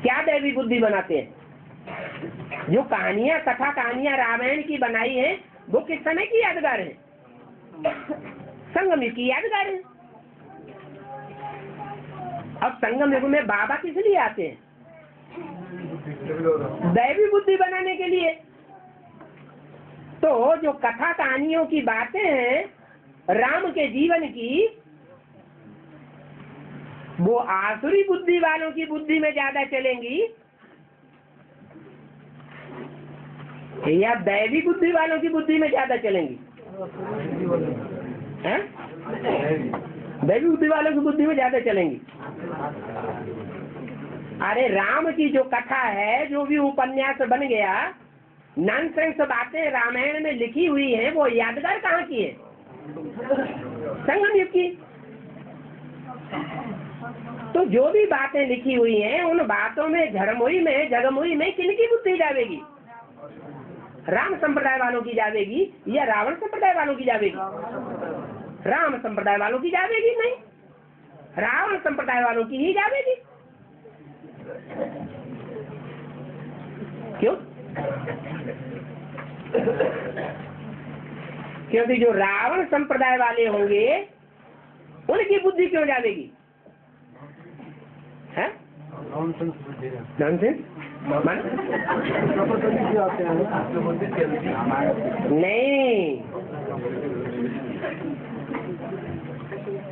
क्या दैवी बुद्धि बनाते हैं? जो कहानियां कथा कहानियां रामायण की बनाई है वो किस समय की यादगार है? संगम युग की यादगार है। अब संगम युग में बाबा किस लिए आते हैं? दैवी बुद्धि बनाने के लिए। तो जो कथा कहानियों की बातें हैं राम के जीवन की, वो आसुरी बुद्धि वालों की बुद्धि में ज्यादा चलेंगी या दैवी बुद्धि वालों की बुद्धि में ज्यादा चलेंगी? हैं? दैवी बुद्धि वालों की बुद्धि में ज्यादा चलेंगी। अरे राम की जो कथा है, जो भी उपन्यास बन गया, नॉनसेंस बातें रामायण में लिखी हुई है, वो यादगार कहाँ की है? संगम युग की। तो जो भी बातें लिखी हुई हैं उन बातों में झड़मुई में जगमुई में किनकी बुद्धि जावेगी? राम संप्रदाय वालों की जावेगी या रावण संप्रदाय वालों की जावेगी? राम संप्रदाय वालों की जावेगी नहीं, रावण संप्रदाय वालों की ही जावेगी। क्यों? क्योंकि जो रावण संप्रदाय वाले होंगे उनकी बुद्धि क्यों जावेगी? है नॉनसेंस नहीं।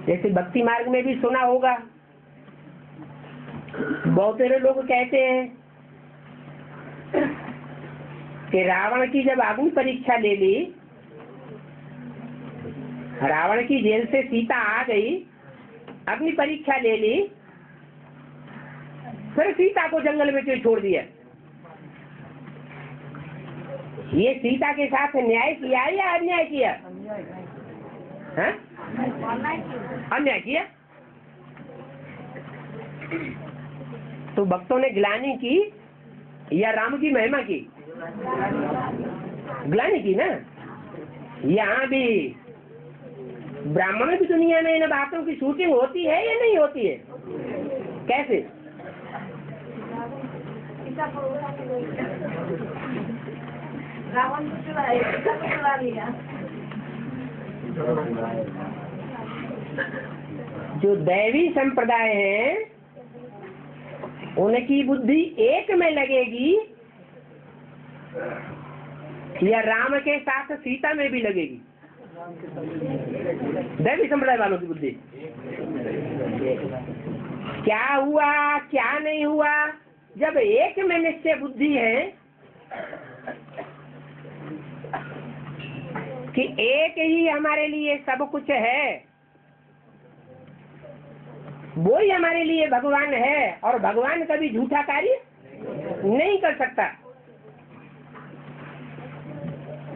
जैसे भक्ति मार्ग में भी सुना होगा, बहुत सारे लोग कहते हैं कि रावण की जब अग्नि परीक्षा ले ली, रावण की जेल से सीता आ गई, अग्नि परीक्षा ले ली, फिर सीता को जंगल में क्यों छोड़ दिया? ये सीता के साथ न्याय किया या अन्याय किया? अन्याय किया। तो भक्तों ने ग्लानि की या राम की महिमा की? ग्लानि की ना। यहाँ भी ब्राह्मणों की दुनिया में इन बातों की शूटिंग होती है या नहीं होती है? कैसे? जो दैवी संप्रदाय है उनकी बुद्धि एक में लगेगी या राम के साथ सीता में भी लगेगी? दैवी संप्रदाय वालों की बुद्धि क्या हुआ क्या नहीं हुआ, जब एक में निश्चय बुद्धि है कि एक ही हमारे लिए सब कुछ है, वो ही हमारे लिए भगवान है, और भगवान कभी झूठा कार्य नहीं कर सकता,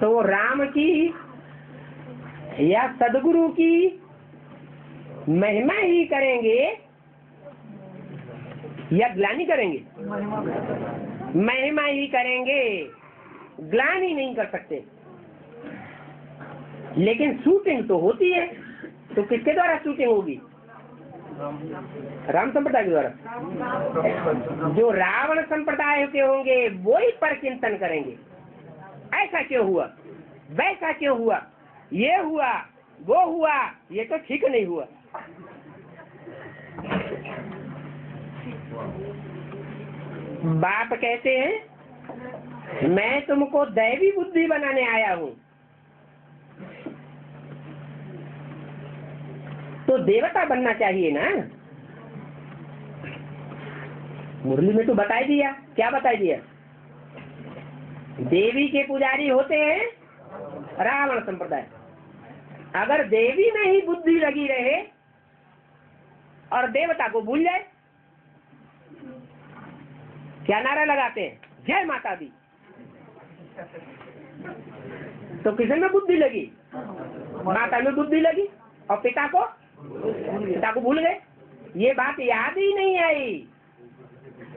तो वो राम की या सदगुरु की महिमा ही करेंगे या ग्लानि करेंगे? महिमा ही करेंगे, ग्लानि नहीं कर सकते। लेकिन शूटिंग तो होती है, तो किसके द्वारा शूटिंग होगी? राम संप्रदाय के द्वारा। जो रावण संप्रदाय के होंगे वो ही पर चिंतन करेंगे, ऐसा क्यों हुआ, वैसा क्यों हुआ, ये हुआ वो हुआ, ये तो ठीक नहीं हुआ। बाप कहते हैं मैं तुमको दैवी बुद्धि बनाने आया हूं, तो देवता बनना चाहिए ना। मुरली में तो बता दिया, क्या बता दिया? देवी के पुजारी होते हैं रावण संप्रदाय। अगर देवी में ही बुद्धि लगी रहे और देवता को भूल जाए, क्या नारा लगाते हैं? जय माता दी। तो किसी में बुद्धि लगी? माता में बुद्धि लगी, और पिता को भूल गए। ये बात याद ही नहीं आई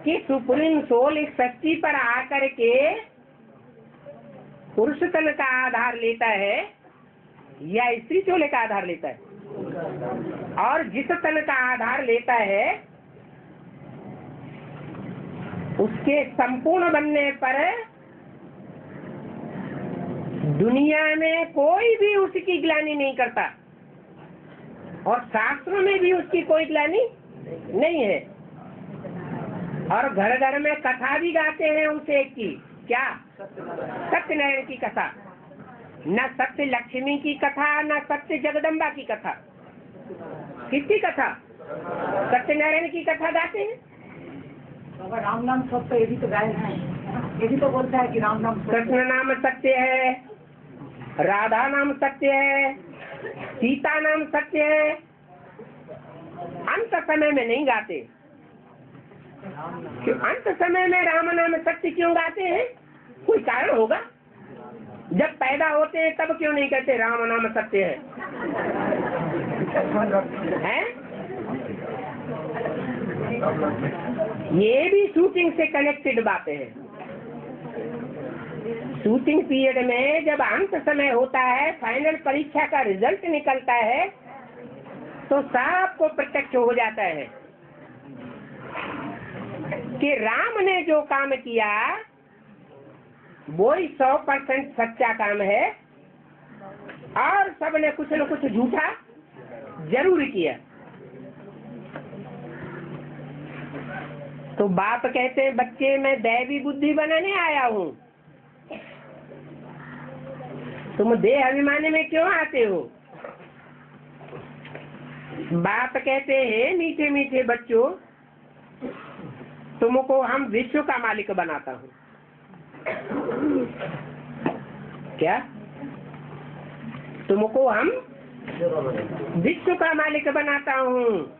कि सुप्रीम सोल इस शक्ति पर आकर के पुरुष तन का आधार लेता है या स्त्री चोले का आधार लेता है, और जिस तन का आधार लेता है उसके संपूर्ण बनने पर दुनिया में कोई भी उसकी ग्लानि नहीं करता, और शास्त्रों में भी उसकी कोई ग्लानि नहीं है। और घर घर में कथा भी गाते हैं उसे की, क्या? सत्यनारायण की कथा। न सत्य लक्ष्मी की कथा, न सत्य जगदम्बा की कथा। किसकी कथा? सत्यनारायण की कथा गाते हैं। राम नाम सत्य, ये भी तो गाय है, ये भी तो बोलता है कि राम नाम कृष्ण नाम सत्य है, राधा नाम सत्य है, सीता नाम सत्य है। अंत समय में नहीं गाते। कि अंत समय में राम नाम सत्य क्यों गाते हैं? कोई कारण होगा। जब पैदा होते हैं तब क्यों नहीं कहते राम नाम सत्य है? ये भी शूटिंग से कनेक्टेड बातें हैं। शूटिंग पीरियड में जब अंत समय होता है, फाइनल परीक्षा का रिजल्ट निकलता है, तो सबको प्रत्यक्ष हो जाता है कि राम ने जो काम किया वो ही 100% सच्चा काम है, और सबने कुछ न कुछ झूठा जरूर किया। तो बाप कहते हैं बच्चे मैं दैवी बुद्धि बनाने आया हूँ, तुम देह अभिमानी में क्यों आते हो? बाप कहते हैं मीठे मीठे बच्चों, तुमको हम विश्व का मालिक बनाता हूँ। क्या? तुमको हम विश्व का मालिक बनाता हूँ।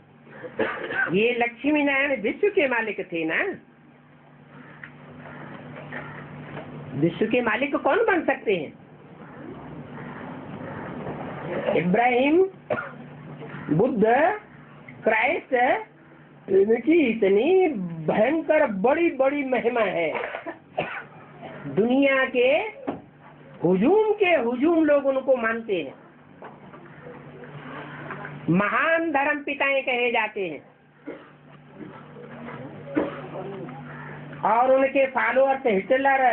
ये लक्ष्मी नारायण विश्व के मालिक थे ना। विश्व के मालिक कौन बन सकते हैं? इब्राहिम, बुद्ध, क्राइस्ट, इनकी इतनी भयंकर बड़ी बड़ी महिमा है। दुनिया के हुजूम लोग उनको मानते हैं, महान धर्म पिताएं कहे जाते हैं, और उनके फॉलोअर्स हिटलर,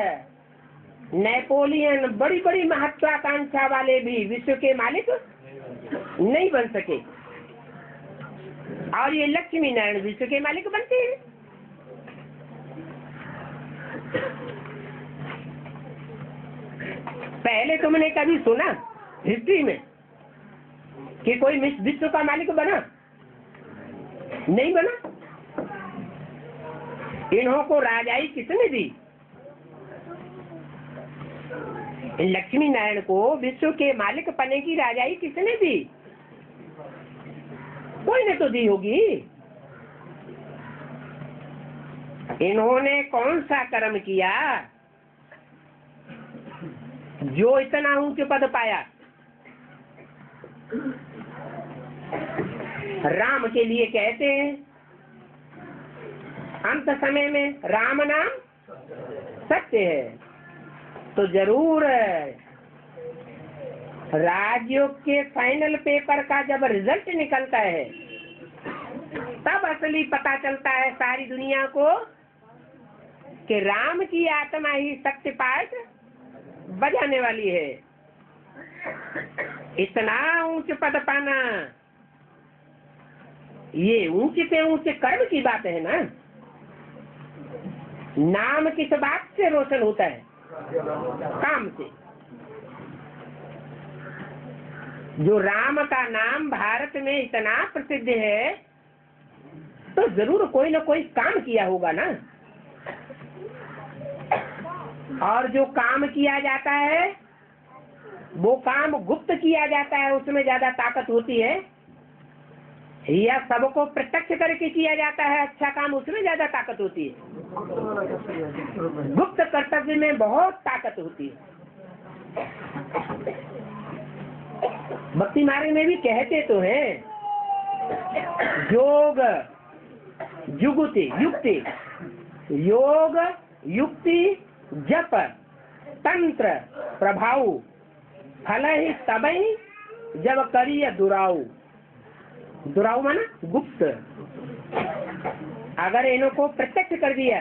नेपोलियन, बड़ी बड़ी महत्वाकांक्षा वाले भी विश्व के मालिक नहीं बन सके, और ये लक्ष्मी नारायण विश्व के मालिक बनते हैं। पहले तुमने कभी सुना हिस्ट्री में कि कोई विश्व का मालिक बना? नहीं बना। इन्हों को राजाई किसने दी? लक्ष्मी नारायण को विश्व के मालिक बनने की राजाई किसने दी? कोई ने तो दी होगी। इन्होंने कौन सा कर्म किया जो इतना ऊंच पद पाया? राम के लिए कहते हैं अंत समय में राम नाम सत्य है। तो जरूर राजयोग के फाइनल पेपर का जब रिजल्ट निकलता है तब असली पता चलता है सारी दुनिया को कि राम की आत्मा ही सत्य पाठ बजाने वाली है। इतना ऊंच पद पाना ये ऊंचे से ऊंचे कर्म की बात है ना। नाम किस बात से रोशन होता है? काम से। जो राम का नाम भारत में इतना प्रसिद्ध है तो जरूर कोई ना कोई काम किया होगा ना। और जो काम किया जाता है वो काम गुप्त किया जाता है, उसमें ज्यादा ताकत होती है, या सबको प्रत्यक्ष करके किया जाता है अच्छा काम, उसमें ज्यादा ताकत होती है। गुप्त कर्तव्य में बहुत ताकत होती है। भक्ति मार्ग में भी कहते तो हैं योग युक्ति, योग युक्ति जप तंत्र प्रभाव फल ही तबई जब करिए दुराऊ। दुराऊ माना गुप्त। अगर इन्हों को प्रत्यक्ष कर दिया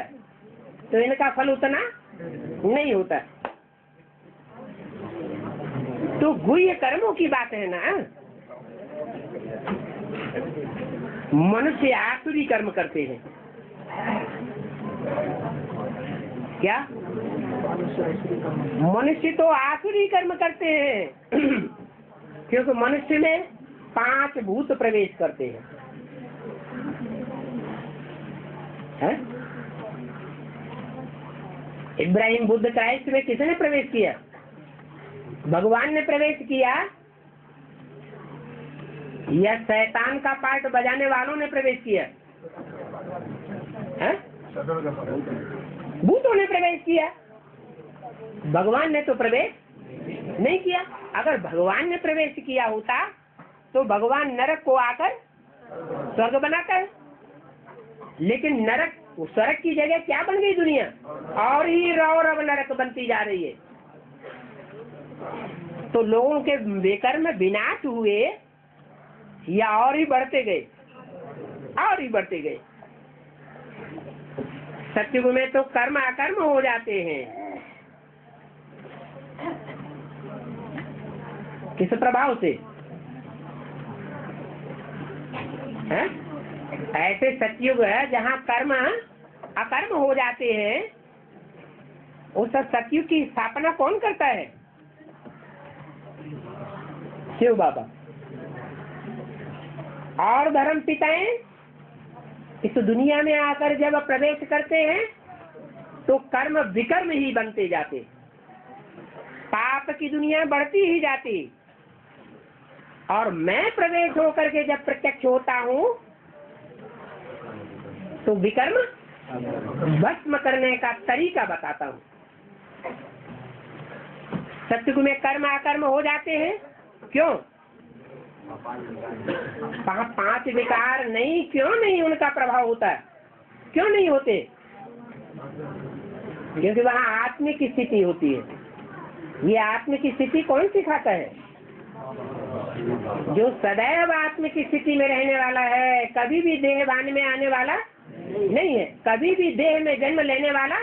तो इनका फल उतना नहीं होता। तो गुह्य कर्मों की बात है ना। मनुष्य आसुरी कर्म करते हैं। क्या? मनुष्य तो आसुरी कर्म करते हैं क्योंकि मनुष्य में 5 भूत प्रवेश करते हैं, है? इब्राहिम, बुद्ध, क्राइस्ट में किसने प्रवेश किया? भगवान ने प्रवेश किया या शैतान का पार्ट बजाने वालों ने प्रवेश किया? है? भूतों ने प्रवेश किया। भगवान ने तो प्रवेश नहीं किया। अगर भगवान ने प्रवेश किया होता तो भगवान नरक को आकर स्वर्ग बनाता है। लेकिन नरक, स्वर्ग की जगह क्या बन गई दुनिया? और ही रौरव नरक बनती जा रही है। तो लोगों के बेकर्म विनाश हुए या और ही बढ़ते गए, और ही बढ़ते गए। सत्युग में तो कर्म अकर्म हो जाते हैं। किस प्रभाव से? है? ऐसे सत्युग है जहाँ कर्म अकर्म हो जाते हैं, उस सतयुग की स्थापना कौन करता है? शिव बाबा। और धर्म पिताएं इस दुनिया में आकर जब प्रवेश करते हैं तो कर्म विकर्म ही बनते जाते, पाप की दुनिया बढ़ती ही जाती, और मैं प्रवेश होकर के जब प्रत्यक्ष होता हूँ तो विकर्म भस्म करने का तरीका बताता हूँ। सत्युग में कर्म अकर्म हो जाते हैं, क्यों? वहाँ 5 विकार नहीं, क्यों नहीं उनका प्रभाव होता है? क्यों नहीं होते? क्योंकि वहाँ आत्मिक स्थिति होती है। ये आत्मिक स्थिति कौन सिखाता है? जो सदैव आत्मिक स्थिति में रहने वाला है, कभी भी देहवान में आने वाला नहीं है, कभी भी देह में जन्म लेने वाला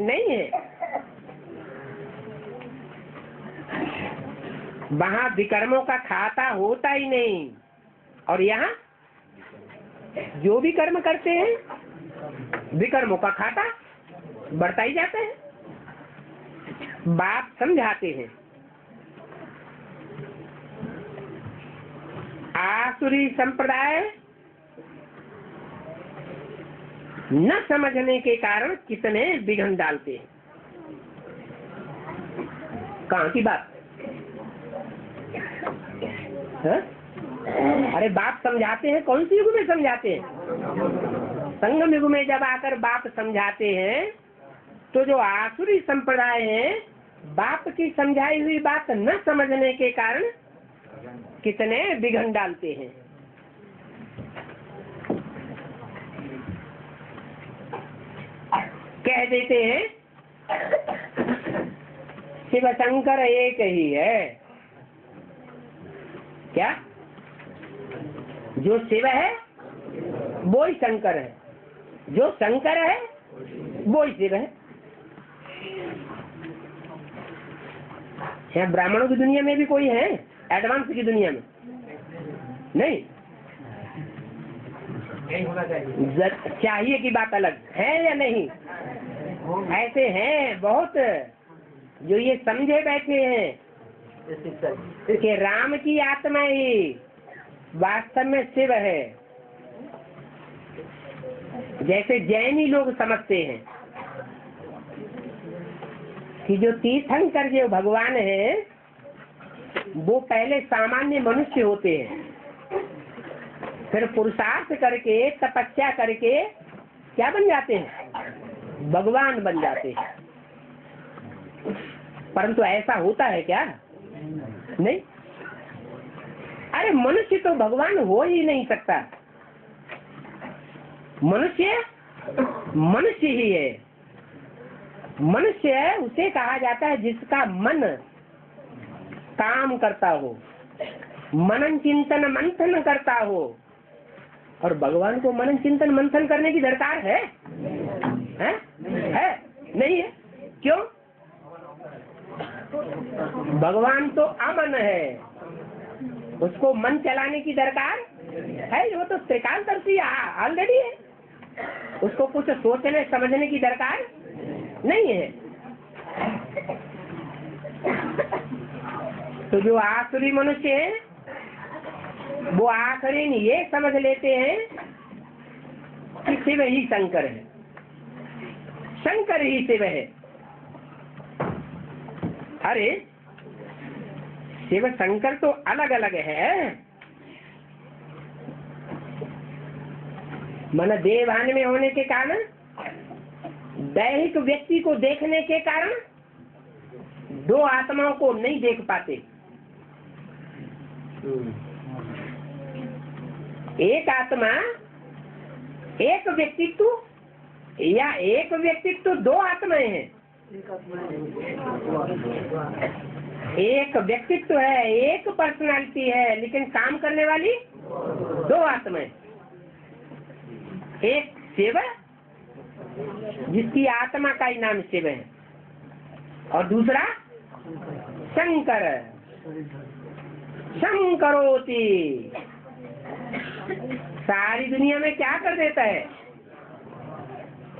नहीं है। वहाँ विकर्मों का खाता होता ही नहीं, और यहाँ जो भी कर्म करते हैं विकर्मों का खाता बढ़ता ही जाता है। बाप समझाते हैं, आसुरी संप्रदाय न समझने के कारण कितने विघ्न डालते हैं। कहाँ की बात है? अरे बाप समझाते हैं, कौन सी युग में समझाते हैं? संगम युग में जब आकर बाप समझाते हैं तो जो आसुरी संप्रदाय है, बाप की समझाई हुई बात न समझने के कारण कितने विघ्न डालते हैं। कह देते हैं शिव शंकर एक ही है। क्या? जो शिव है वो ही शंकर है, जो शंकर है वो ही शिव है। क्या ब्राह्मणों की दुनिया में भी कोई है? एडवांस की दुनिया में नहीं, चाहिए की बात अलग है या नहीं? ऐसे हैं बहुत जो ये समझे बैठे हैं कि राम की आत्मा ही वास्तव में शिव है, जैसे जैनी लोग समझते हैं कि जो तीर्थंकर जो भगवान है वो पहले सामान्य मनुष्य होते हैं, फिर पुरुषार्थ करके तपस्या करके क्या बन जाते हैं? भगवान बन जाते हैं। परंतु ऐसा होता है क्या? नहीं। अरे मनुष्य तो भगवान हो ही नहीं सकता। मनुष्य मनुष्य ही है। मनुष्य उसे कहा जाता है जिसका मन काम करता हो, मनन चिंतन मंथन करता हो। और भगवान को मनन चिंतन मंथन करने की दरकार है? है? नहीं है। क्यों? भगवान तो अमन है, उसको मन चलाने की दरकार है? वो तो त्रिकालदर्शी ऑलरेडी है, उसको कुछ सोचने समझने की दरकार नहीं है। तो जो आसुरी मनुष्य है वो आखिरी ये समझ लेते हैं कि शिव ही शंकर है, शंकर ही शिव है। अरे शिव शंकर तो अलग अलग है। मन देवान में होने के कारण, दैहिक व्यक्ति को देखने के कारण दो आत्माओं को नहीं देख पाते। एक आत्मा, एक व्यक्तित्व या एक व्यक्तित्व दो आत्माएं हैं। एक व्यक्तित्व है, एक पर्सनालिटी है, लेकिन काम करने वाली दो आत्माएं। एक शिव जिसकी आत्मा का ही नाम शिव है, और दूसरा शंकर। शंकरोति सारी दुनिया में क्या कर देता है?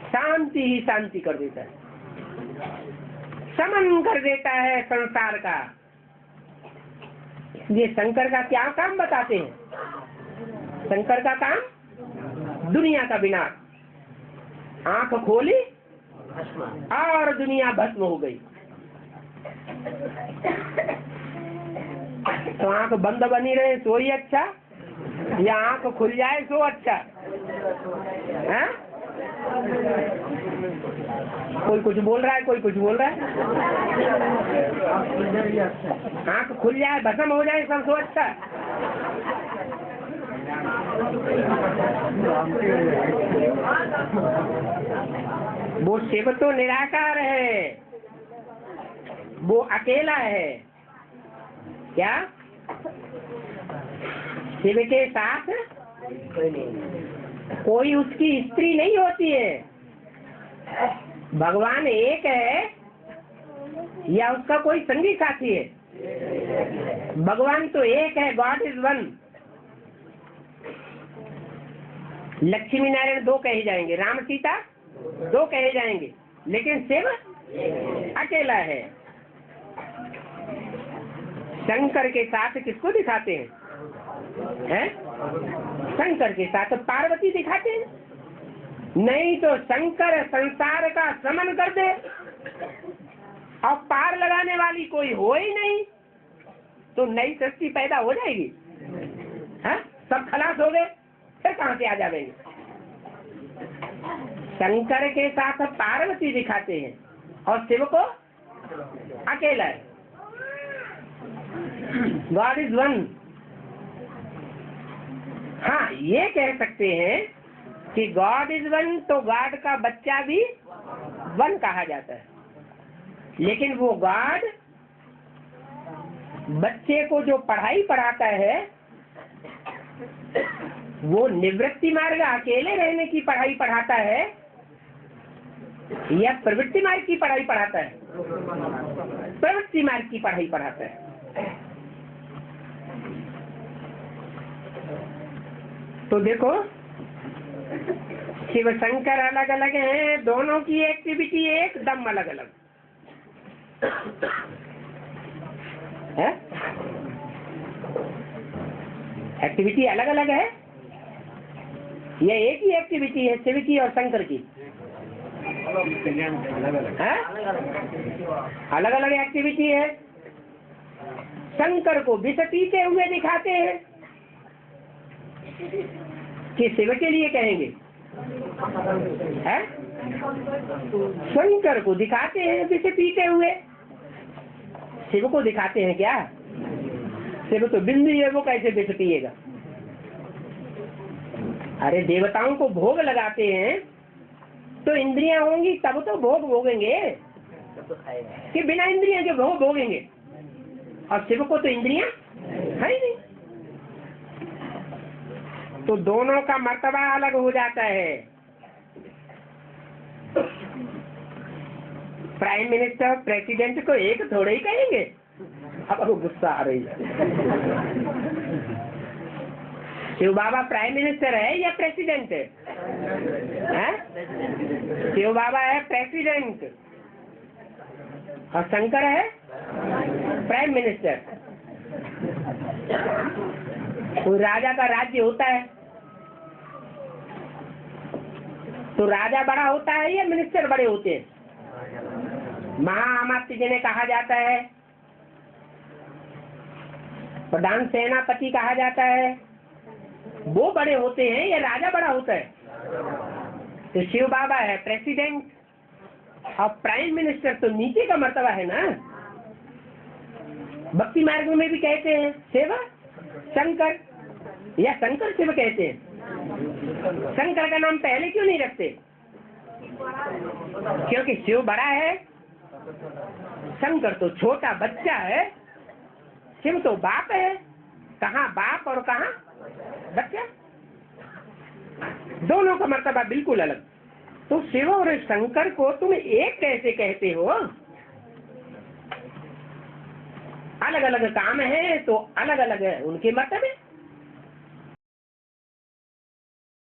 शांति ही शांति कर देता है, समन कर देता है संसार का। इसलिए शंकर का क्या काम बताते हैं? शंकर का काम दुनिया का विनाश। आंख खोली और दुनिया भस्म हो गई। तो आंख बंद बनी रहे सो ही अच्छा, या आंख खुल जाए सो अच्छा है? कोई कुछ बोल रहा है, कोई कुछ बोल रहा है। आंख खुल जाए, भस्म हो जाए, सब सो अच्छा। वो शिव तो निराकार है, वो अकेला है। क्या शिव के साथ कोई उसकी स्त्री नहीं होती है। भगवान एक है या उसका कोई संगी साथी है? भगवान तो एक है, God is one. Lakshmi Narayan दो कहे जाएंगे, राम सीता दो कहे जाएंगे, लेकिन शिव अकेला है। शंकर के साथ किसको दिखाते हैं? शंकर के साथ पार्वती दिखाते हैं। नहीं तो शंकर संसार का समन कर दे और पार लगाने वाली कोई हो ही नहीं, तो नई सृष्टि पैदा हो जाएगी। है? सब खलास हो गए, फिर कहाँ से आ जाएंगे? शंकर के साथ पार्वती दिखाते हैं और शिव को अकेला है। God is one. हाँ, ये कह सकते हैं कि गॉड इज वन, तो गॉड का बच्चा भी वन कहा जाता है। लेकिन वो गॉड बच्चे को जो पढ़ाई पढ़ाता है, वो निवृत्ति मार्ग अकेले रहने की पढ़ाई पढ़ाता है या प्रवृत्ति मार्ग की पढ़ाई पढ़ाता है? प्रवृत्ति मार्ग की पढ़ाई पढ़ाता है। तो देखो, शिव शंकर अलग अलग हैं, दोनों की एक्टिविटी एकदम अलग अलग है। एक्टिविटी अलग अलग है, ये एक ही एक्टिविटी है शिव की और शंकर की? अलग अलग एक्टिविटी है। शंकर को विष पीते हुए दिखाते हैं कि शिव के लिए कहेंगे, है? शंकर को दिखाते हैं विष पीते हुए, शिव को दिखाते हैं क्या? शिव तो बिंदु है, वो कैसे विष पिएगा? अरे देवताओं को भोग लगाते हैं तो इंद्रियां होंगी तब तो भोग भोगेंगे, कि बिना इंद्रियों के भोग भोगेंगे? और शिव को तो इंद्रियां है ही नहीं। तो दोनों का मर्तबा अलग हो जाता है। प्राइम मिनिस्टर प्रेसिडेंट को एक थोड़े ही कहेंगे। अब वो गुस्सा आ रही है। शिव बाबा प्राइम मिनिस्टर है या प्रेसिडेंट है? शिव बाबा है प्रेसिडेंट और शंकर है प्राइम मिनिस्टर। कोई राजा का राज्य होता है तो राजा बड़ा होता है या मिनिस्टर बड़े होते हैं? महाअमात्य जिन्हें कहा जाता है, प्रधान सेनापति कहा जाता है, वो बड़े होते हैं या राजा बड़ा होता है? तो शिव बाबा है प्रेसिडेंट और प्राइम मिनिस्टर तो नीचे का मर्तबा है ना। भक्ति मार्ग में भी कहते हैं शिव शंकर या शंकर शिव कहते हैं। शंकर का नाम पहले क्यों नहीं रखते? क्योंकि शिव बड़ा है, शंकर तो छोटा बच्चा है, शिव तो बाप है। कहाँ बाप और कहाँ बच्चा? दोनों का मर्तबा बिल्कुल अलग। तो शिव और शंकर को तुम एक कैसे कहते हो? अलग अलग काम है तो अलग अलग है उनके मर्तबे।